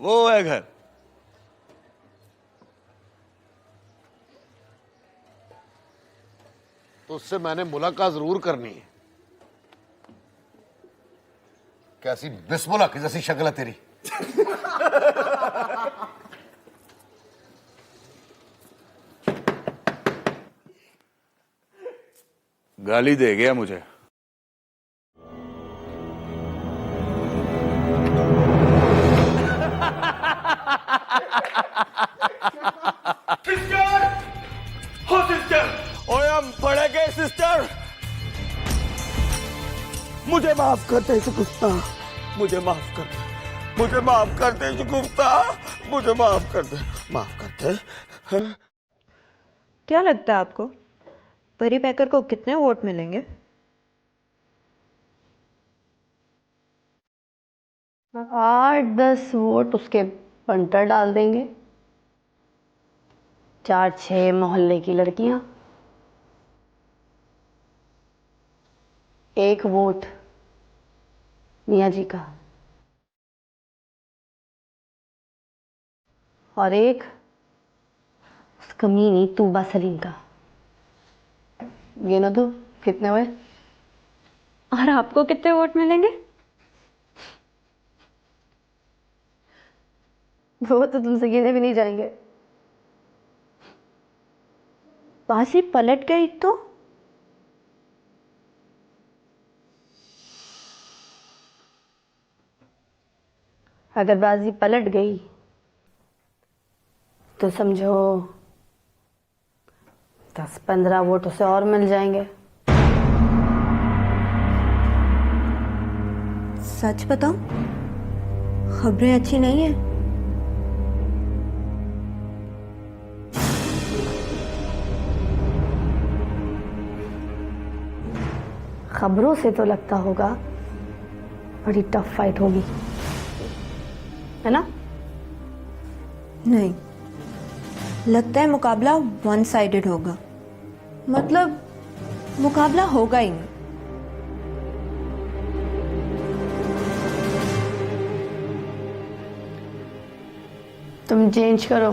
वो है घर। तो उससे मैंने मुलाकात जरूर करनी है। कैसी बिस्मिल्लाह की जैसी शक्ल है तेरी। गाली दे गया मुझे। सिस्टर, हो सिस्टर, ओए हम पड़े गए सिस्टर। मुझे माफ कर दे शुगुफ्ता, मुझे माफ कर दे, मुझे माफ कर दे शुगुफ्ता, मुझे माफ कर दे, माफ कर दे। हाँ? क्या लगता है आपको परी पैकर को कितने वोट मिलेंगे? आठ 10 वोट उसके पंटर डाल देंगे। 4-6 मोहल्ले की लड़कियां, 1 वोट मियाँ जी का, और 1 उस कमीनी तूबा सलीम का। गिनो तो कितने हुए? और आपको कितने वोट मिलेंगे? वो तो तुमसे गिने भी नहीं जाएंगे। बाजी पलट गई तो? अगर बाजी पलट गई तो समझो 10-15 वोट उसे और मिल जाएंगे। सच बताओ, खबरें अच्छी नहीं है। खबरों से तो लगता होगा बड़ी टफ फाइट होगी, है ना? नहीं, लगता है मुकाबला वन साइडेड होगा। मतलब मुकाबला होगा ही नहीं। तुम चेंज करो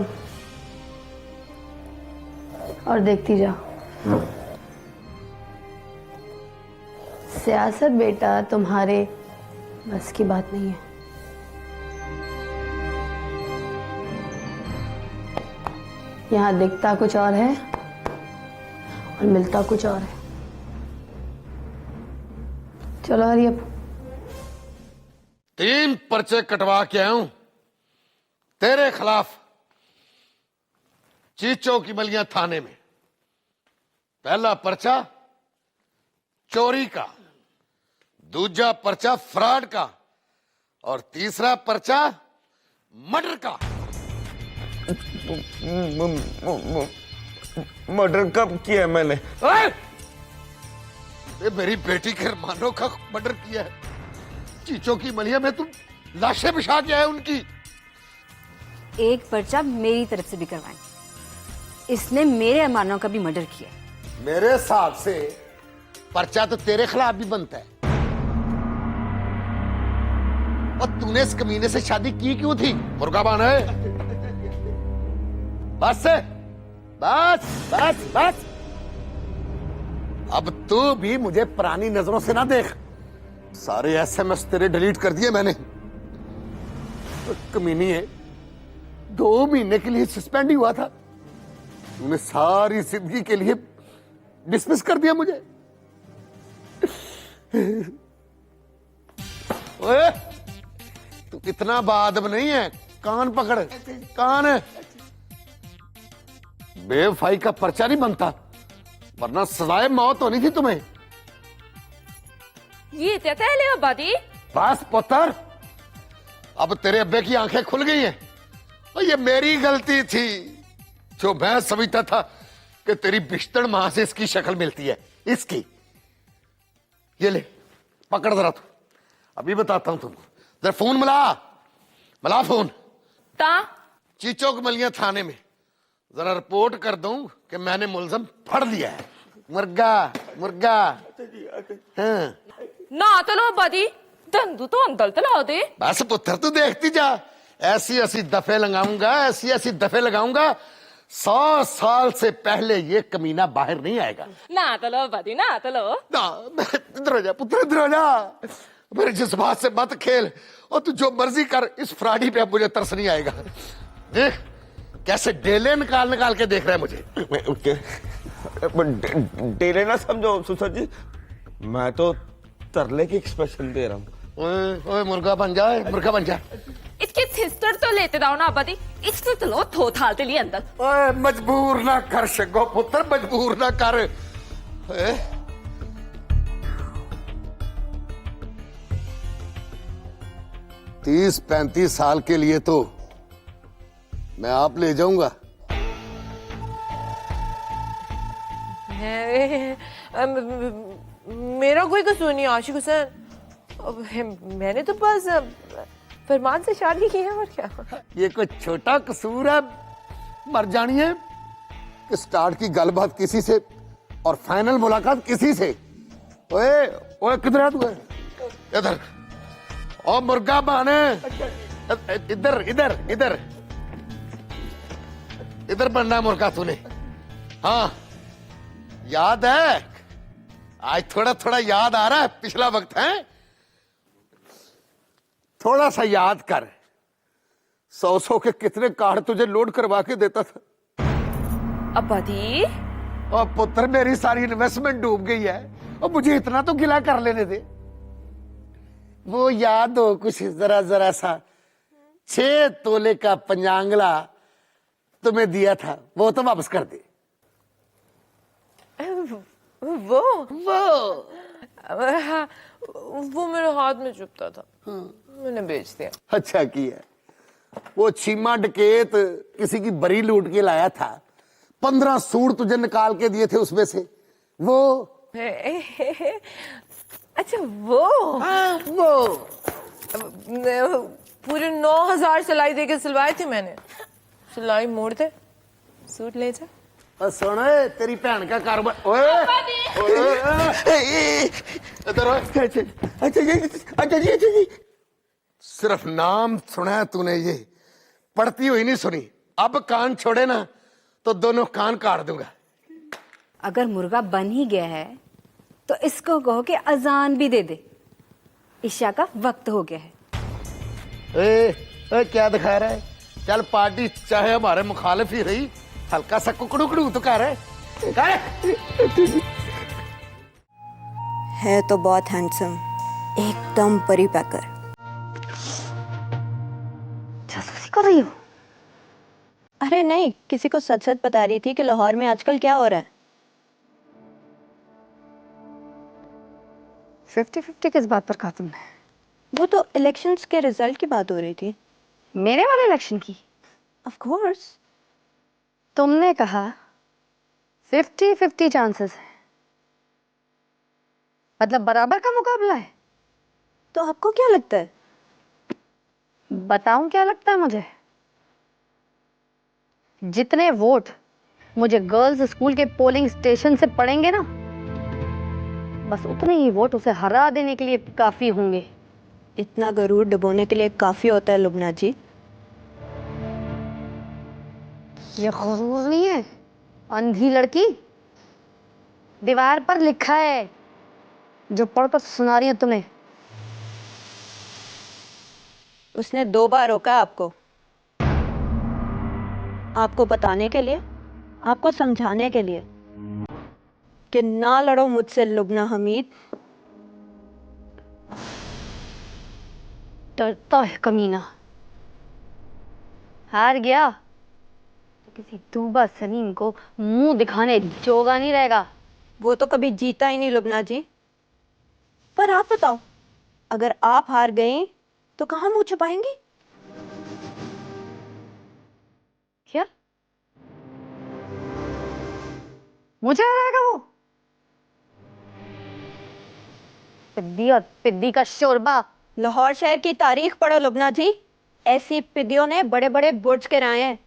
और देखती जाओ। सियासत बेटा तुम्हारे बस की बात नहीं है। यहाँ दिखता कुछ और है और मिलता कुछ और है। चलो हरियप। 3 पर्चे कटवा के आया हूं तेरे खिलाफ चीचों की मलियां थाने में। पहला पर्चा चोरी का, दूसरा पर्चा फ्रॉड का और तीसरा पर्चा मर्डर का। मर्डर कब किया मैंने? ये मेरी बेटी के अरमानों का मर्डर किया है। चीचों की मलिया में तुम लाशें बिछा के आए उनकी। एक पर्चा मेरी तरफ से भी करवाएं। इसने मेरे अरमानों का भी मर्डर किया है। मेरे हिसाब से पर्चा तो तेरे खिलाफ भी बनता है। और तूने इस कमीने से शादी की क्यों थी? मुर्गा बान है। बस बस बस बस। अब तू भी मुझे पुरानी नजरों से ना देख। सारे एसएमएस तेरे डिलीट कर दिए मैंने। कमीनी है, 2 महीने के लिए सस्पेंड ही हुआ था, तूने सारी जिंदगी के लिए डिसमिस कर दिया मुझे। ओए, तू इतना बादब नहीं है। कान पकड़, कान है। बेवफाई का पर्चा नहीं बनता, वरना सजाए मौत होनी थी तुम्हें। ये ले अब्बा दी। बस पुत्र, अब तेरे अब्बे की आंखें खुल गई हैं। और ये मेरी गलती थी जो मैं समझता था कि तेरी बिश्तड़ मां से इसकी शक्ल मिलती है। इसकी ये ले पकड़ जरा तू, अभी बताता हूं तुमको। जरा फोन मिला फोन। ता चीचों की मलियां थाने में जरा रिपोर्ट कर दूं कि मैंने मुलजम फड़ लिया है। मुर्गा मुर्गा। हाँ। ना तलो अब्बा दी, दंदू तो अंदर तला दे। बस पुत्र तू देखती जा, ऐसी दफे लगाऊंगा, ऐसी दफे लगाऊंगा, 100 साल से पहले ये कमीना बाहर नहीं आएगा। ना तलो अब्बा दी, ना तलो। ना, इधर हो जा पुत्र, इधर हो जा। मेरे जज्बात से मत खेल और तू जो मर्जी कर, इस फ्राडी पे अब मुझे तरस नहीं आएगा। देख कैसे डेले निकाल के देख रहा है मुझे। डेले ना समझो सुसर जी, मैं तो तरले की एक्सप्रेशन दे रहा हूँ। ओए मुर्गा बन जा, मुर्गा बन जा। इसके सिस्टर तो लेते दाओ ना अब्बा दी, इसको तलो थो थालते लिए अंदर। ओए मजबूर ना कर शगो पुत्र, मजबूर ना कर। 30-35 साल के लिए तो मैं आप ले जाऊंगा। मेरा कोई कसूर नहीं आशिक हुसैन। मैंने तो बस फरमान से शादी की है, और क्या। ये कोई छोटा कसूर है? मर जानी है कि स्टार्ट की गलबात किसी से और फाइनल मुलाकात किसी से। ओए ओए किधर है तू? इधर। ओ मुर्गा बहाने, इधर इधर इधर इधर बनना मुर्गा तूने। हाँ याद है, आज थोड़ा थोड़ा याद आ रहा है पिछला वक्त है। थोड़ा सा याद कर, 100 के कितने कार्ड तुझे लोड करवा के देता था। अब्बा दी और पुत्र मेरी सारी इन्वेस्टमेंट डूब गई है, और मुझे इतना तो गिला कर लेने दे। वो याद हो कुछ जरा जरा सा 6 तोले का पंजांगला तुम्हें दिया था, वो तो वापस कर दे। वो मेरे हाथ में चुभता था, मैंने बेच दिया। अच्छा किया। वो छीमा डकैत किसी की बरी लूट के लाया था, 15 सूट तुझे निकाल के दिए थे उसमें से, वो। अच्छा वो? हाँ, वो पूरे 9,000 सिलाई देके सिलवाए थे मैंने। सिलाई मोड़ दे, सूट ले जा। और सुन, तेरी भैन का कारोबार। ओए इधर अच्छा जी, सिर्फ नाम सुना है तूने, ये पढ़ती हुई नहीं सुनी। अब कान छोड़े ना तो दोनों कान काट दूंगा। अगर मुर्गा बन ही गया है तो इसको कहो कि अजान भी दे दे, ईशा का वक्त हो गया है। ए, क्या दिखा रहा है? चल पार्टी चाहे हमारे मुखालिफ ही रही, हल्का सा कुकड़ू तो कर रहा है तो बहुत हैंडसम, एकदम परी पैकर। जासूसी कर रही हो? अरे नहीं, किसी को सच सच बता रही थी कि लाहौर में आजकल क्या हो रहा है। 50-50 किस बात पर कहा तुमने? वो तो इलेक्शंस के रिजल्ट की बात हो रही थी। मेरे वाले इलेक्शन की? Of course. तुमने कहा 50-50 चांसेस है, मतलब बराबर का मुकाबला है। तो आपको क्या लगता है? बताऊं क्या लगता है मुझे? जितने वोट मुझे गर्ल्स स्कूल के पोलिंग स्टेशन से पड़ेंगे ना, बस उतने ही वोट उसे हरा देने के लिए काफी होंगे। इतना गरूर डुबोने के लिए काफी होता है लुबना जी। ये गरूर नहीं है, अंधी लड़की। दीवार पर लिखा है, जो पढ़कर सुना रही है तुम्हें। उसने 2 बार रोका आपको बताने के लिए, आपको समझाने के लिए कि ना लड़ो मुझसे लुबना हमीद। डरता है कमीना। हार गया तो किसी दूबा सलीम को मुंह दिखाने जोगा नहीं रहेगा। वो तो कभी जीता ही नहीं लुबना जी। पर आप बताओ, अगर आप हार गए तो कहाँ मुंह छुपाएंगी? क्या मुझे रहेगा वो? पिद्दी और पिद्दी का शोरबा। लाहौर शहर की तारीख पढ़ो लुबना जी, ऐसी पिद्दियों ने बड़े बड़े बुर्ज गिराए हैं।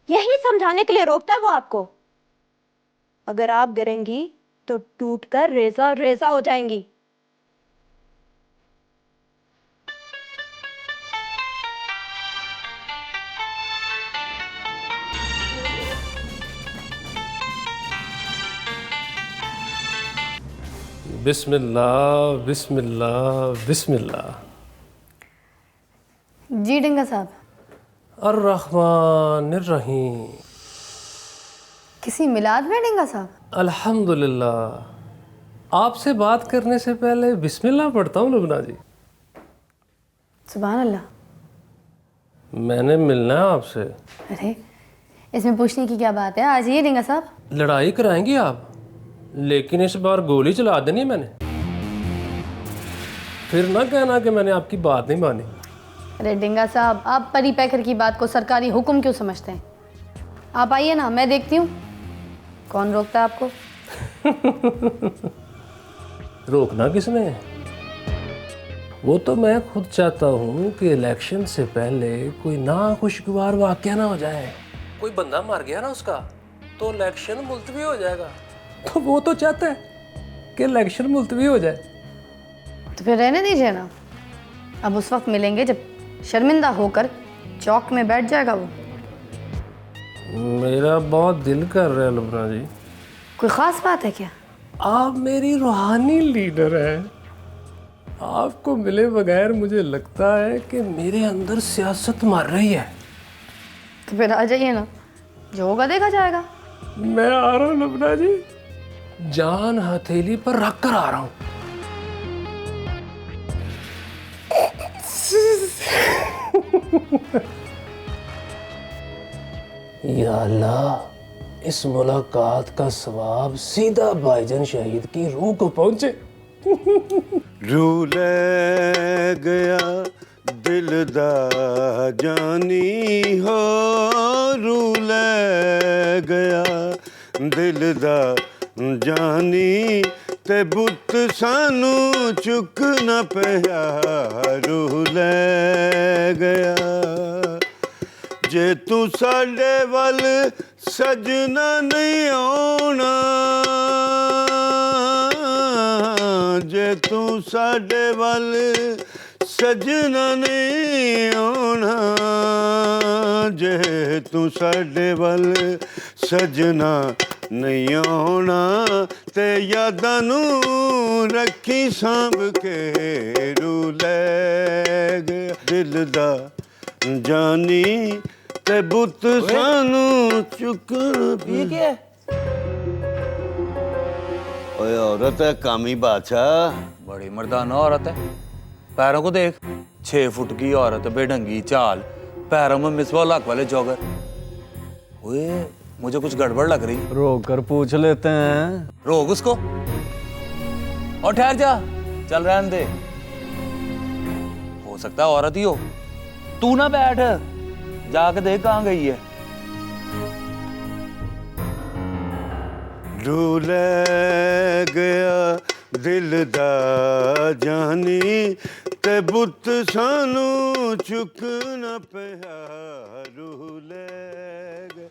यही समझाने के लिए रोकता है वो आपको। अगर आप गिरेंगी तो टूटकर रेजा रेजा हो जाएंगी। बिस्मिल्लाह बिस्मिल्लाह बिस्मिल्लाह। जी डिंगा साहब। अर्रहमानिर रहीम। किसी मिलाद में डिंगा साहब? अल्हम्दुलिल्लाह। आपसे बात करने से पहले बिस्मिल्लाह पढ़ता हूँ लुबना जी। सुभान अल्लाह। मैंने मिलना है आपसे। अरे इसमें पूछने की क्या बात है, आज ये डिंगा साहब। लड़ाई कराएंगी आप, लेकिन इस बार गोली चला देनी मैंने। फिर ना कहना कि मैंने आपकी बात नहीं मानी। अरे डिंगा साहब, आप परी पैकर की बात को सरकारी हुक्म क्यों समझते हैं? आप आइए ना, मैं देखती हूँ कौन रोकता है आपको। रोकना किसने? वो तो मैं खुद चाहता हूँ कि इलेक्शन से पहले कोई नाखुशगवार वाकया ना हो जाए। कोई बंदा मर गया ना उसका, तो इलेक्शन मुलतवी हो जाएगा। तो वो तो चाहता है कि इलेक्शन मुलतवी हो जाए। तो फिर रहने दीजिए ना। अब उस वक्त मिलेंगे जब शर्मिंदा होकर चौक में बैठ जाएगा वो। मेरा बहुत दिल कर रहा है लुबना जी। कोई ख़ास बात है क्या? आप मेरी रूहानी लीडर हैं। आपको मिले बगैर मुझे लगता है कि मेरे अंदर सियासत मर रही है। तो फिर आ जाइए ना, जो होगा देखा जाएगा। मैं आ रहा हूँ लुबना जी, जान हथेली पर रख कर आ रहा हूँ। या अल्लाह, इस मुलाकात का सवाब सीधा भाईजान शहीद की रूह को पहुंचे। रूह ले गया दिल दा जानी हो, रूह ले गया दिल दा जानी, ते बुत सानू चुक न पिया, रूह ले गया। जे तू साडे वल सजना नहीं आउणा, जे तू साडे वल सजना नहीं आउणा, जे तू साडे वल सजना नहीं आउणा, ते यादां नू रखी सांभ के, रूह ले गया दिल दा जानी, ते बुत सानू चुकन। ओए औरत है कामी बादशाह, बड़ी मर्दाना औरत है। पैरों को देख, 6 फुट की औरत, बेढंगी चाल, पैरों में मिसबाह हक वाले जॉगर। ओए मुझे कुछ गड़बड़ लग रही। रोक कर पूछ लेते हैं। रोक उसको और ठहर जा, चल रहने दे। हो सकता है औरत ही हो। तू ना बैठ, जाके देख कहाँ गई है। रूह ले गया दिल दा जानी, ते बुत सानू चुक न पिया, रूह ले गया।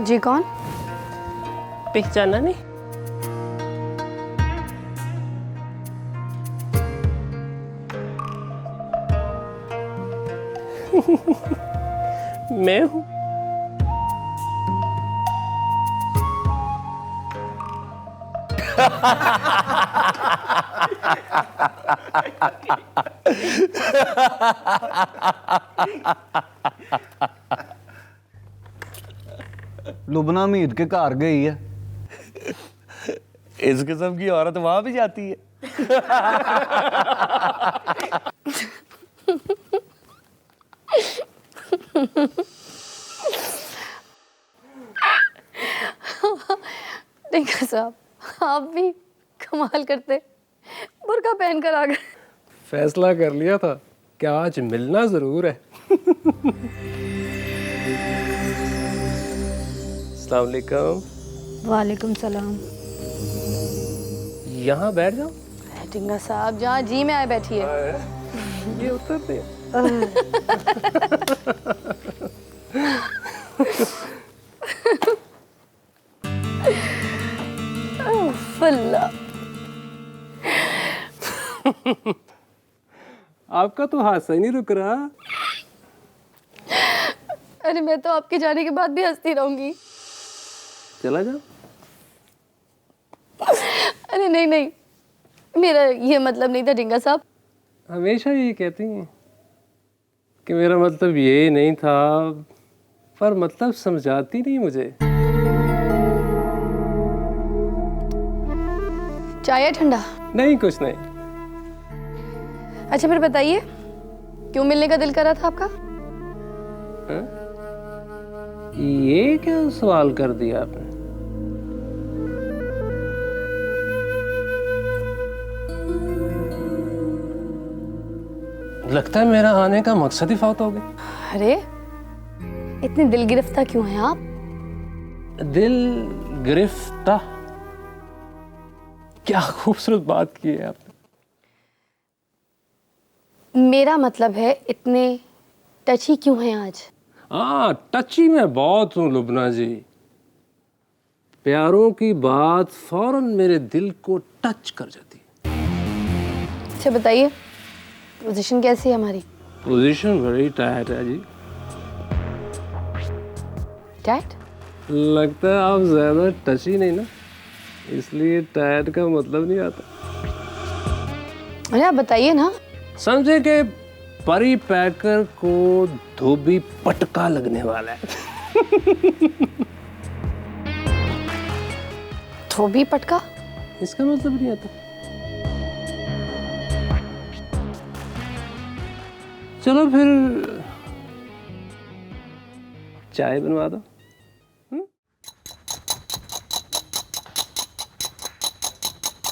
जी कौन? पहचाना नहीं? मैं हूं। लुबना मीत के घर गई है। इस किस्म की औरत वहां भी जाती है। टिंका साहब, आप भी कमाल करते, बुर्का पहन कर आ गए। फैसला कर लिया था कि आज मिलना जरूर है। अस्सलाम वालेकुम। वालेकुम सलाम। यहाँ बैठ जाओ। टिंका साहब, जहाँ जी में आए बैठिए। ये उतर दे। फल्ला। आपका तो हादसा ही नहीं रुक रहा। अरे मैं तो आपके जाने के बाद भी हंसती रहूंगी। चला जाओ। अरे नहीं नहीं, मेरा ये मतलब नहीं था टिंका साहब। हमेशा ये कहती हैं कि मेरा मतलब ये नहीं था, पर मतलब समझाती नहीं मुझे। चाय है ठंडा? नहीं, कुछ नहीं। अच्छा फिर बताइए, क्यों मिलने का दिल कर रहा था आपका? हा? ये क्या सवाल कर दिया आपने? लगता है मेरा आने का मकसद ही फाउत हो गया। अरे इतने दिल गिरफ्तार क्यों हैं आप? दिल गिरफ्तार? क्या खूबसूरत बात की है आपने। मेरा मतलब है इतने टची क्यों हैं आज? हाँ, टची मैं बहुत हूँ लुबना जी। प्यारों की बात फौरन मेरे दिल को टच कर जाती है। अच्छा बताइए, पोजीशन कैसी है हमारी? पोजीशन बड़ी टाइट है जी। टाइट? लगता है आप ज्यादा टची नहीं ना, इसलिए टाइट का मतलब नहीं आता। अरे आप बताइए ना। समझे कि परी पैकर को धोबी पटका लगने वाला है। धोबी पटका? इसका मतलब नहीं आता। चलो फिर चाय बनवा दो।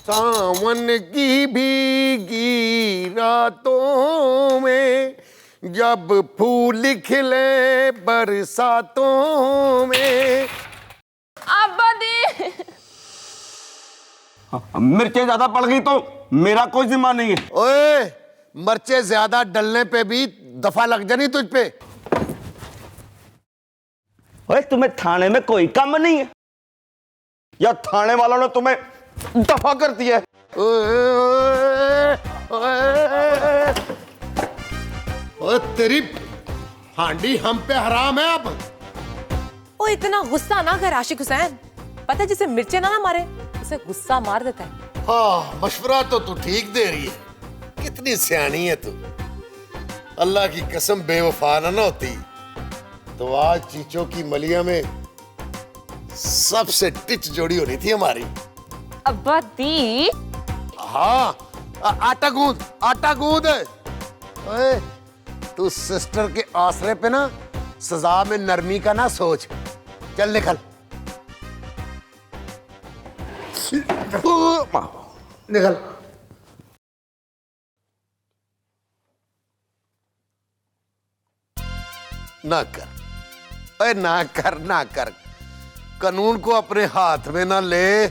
सावन की भीगी रातों में जब फूल खिले बरसातों में। अब्बा दी। मिर्चें ज्यादा पड़ गई तो मेरा कोई जिम्मा नहीं है। ओए, मिर्चें ज्यादा डलने पे भी दफा लग जानी तुझ पे। ओए, तुम्हें थाने में कोई काम नहीं है या थाने वालों ने तुम्हें दफा कर दिया है? ओए, तेरी हांडी हम पे हराम है अब। ओ इतना गुस्सा ना कर आशिक हुसैन, पता है जिसे मिर्चे ना मारे उसे गुस्सा मार देता है। हाँ, मशवरा तो तू ठीक दे रही है। कितनी सियानी है तू। अल्लाह की कसम, बेवफा ना होती तो आज चीचों की मलिया में सबसे टिच जोड़ी होनी थी हमारी। अब्बा दी। हाँ, आटा गूंद। ओए, तू सिस्टर के आसरे पे ना सजा में नरमी का ना सोच। चल निकल निकल। ना कर, अरे ना कर। कानून को अपने हाथ में ना ले,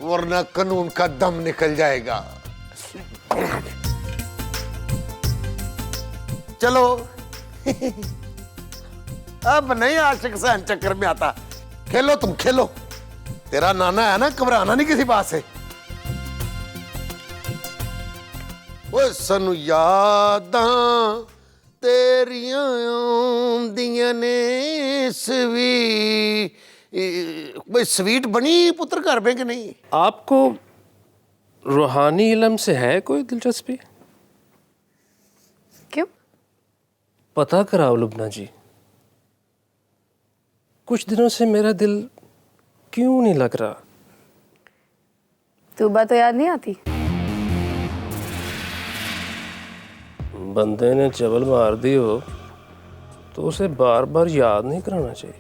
वरना कानून का दम निकल जाएगा। चलो। अब नहीं आशिक सहन चक्कर में आता। खेलो, तुम खेलो। तेरा नाना है ना, घबराना नहीं किसी बात से। वो सनु यादां तेरियां आउंदियां ने कोई स्वीट बनी पुत्र घर में कि नहीं? आपको रूहानी इल्म से है कोई दिलचस्पी? क्यों? पता कराओ लुबना जी। कुछ दिनों से मेरा दिल क्यों नहीं लग रहा। तूबा तो याद नहीं आती? बंदे ने चबल मार दी हो तो उसे बार बार याद नहीं कराना चाहिए।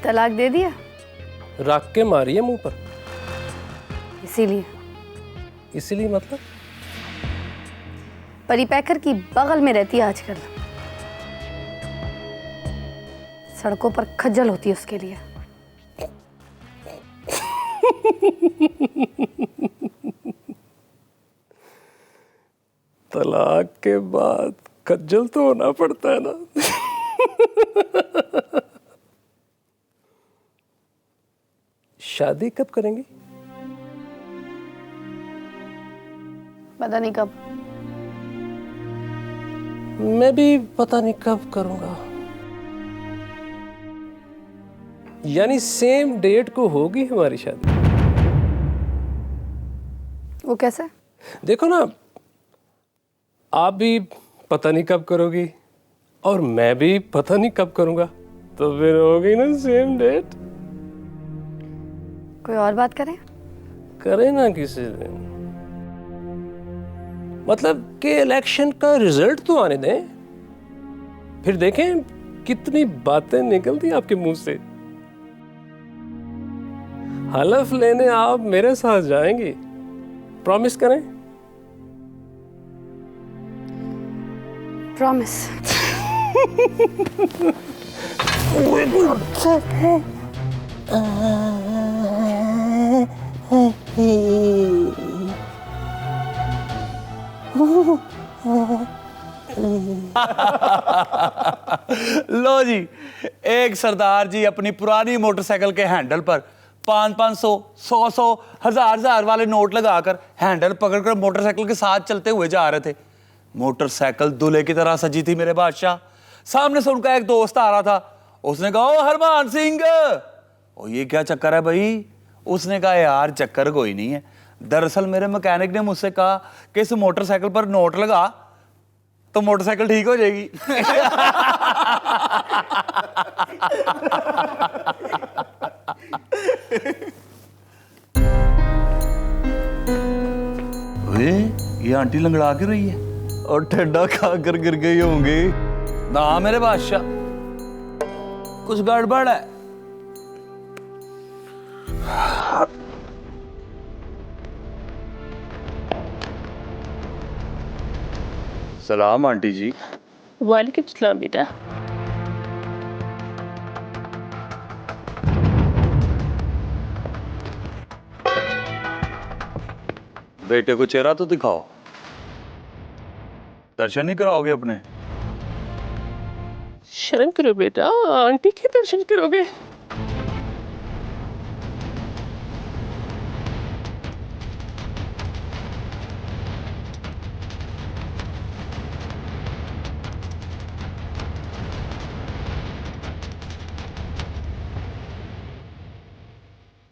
तलाक दे दिया? रख के मारी है मुंह पर। इसीलिए मतलब? परी पैकर की बगल में रहती है आजकल। सड़कों पर खज्जल होती है उसके लिए। तलाक के बाद खज्जल तो होना पड़ता है ना। शादी कब करेंगे? पता नहीं कब। मैं भी पता नहीं कब करूंगा। यानी सेम डेट को होगी हमारी शादी। वो कैसे? देखो ना, आप भी पता नहीं कब करोगी और मैं भी पता नहीं कब करूंगा, तो फिर होगी ना सेम डेट। कोई और बात करें? करें ना किसी दिन। मतलब कि इलेक्शन का रिजल्ट तो आने दें, फिर देखें कितनी बातें निकलती आपके मुंह से। हलफ लेने आप मेरे साथ जाएंगी, प्रॉमिस करें? प्रॉमिस। लो जी, एक सरदार जी अपनी पुरानी मोटरसाइकिल के हैंडल पर 500, 100 1000 वाले नोट लगाकर हैंडल पकड़कर मोटरसाइकिल के साथ चलते हुए जा रहे थे। मोटरसाइकिल दूल्हे की तरह सजी थी मेरे बादशाह। सामने से उनका एक दोस्त आ रहा था। उसने कहा, ओ हरमान सिंह, ओ ये क्या चक्कर है भाई? उसने कहा, यार चक्कर कोई नहीं है। दरअसल मेरे मैकेनिक ने मुझसे कहा कि इस मोटरसाइकिल पर नोट लगा तो मोटरसाइकिल ठीक हो जाएगी। ओए, ये आंटी लंगड़ा क्यों रही है? और ठंडा खाकर गिर गई होंगी। ना मेरे बादशाह, कुछ गड़बड़ है। सलाम आंटी जी। वालेकुम सलाम बेटा। बेटे को चेहरा तो दिखाओ। दर्शन नहीं कराओगे अपने? शर्म करो बेटा, आंटी के दर्शन करोगे।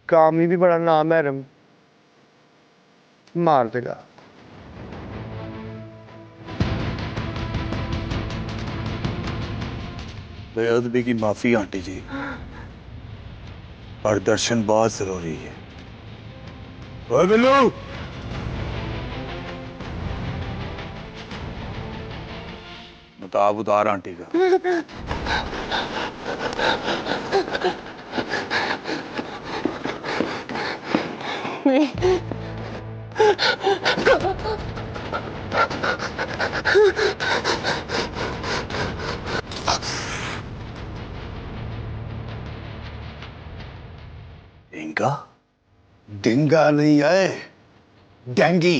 कामी भी बड़ा नाम है रम, मार देगा। बेअदबी की माफी आंटी जी, और दर्शन बहुत जरूरी है। ओए बिल्लू, मुताब उतार आंटी का। डिंगा? डिंगा नहीं है, डेंगी।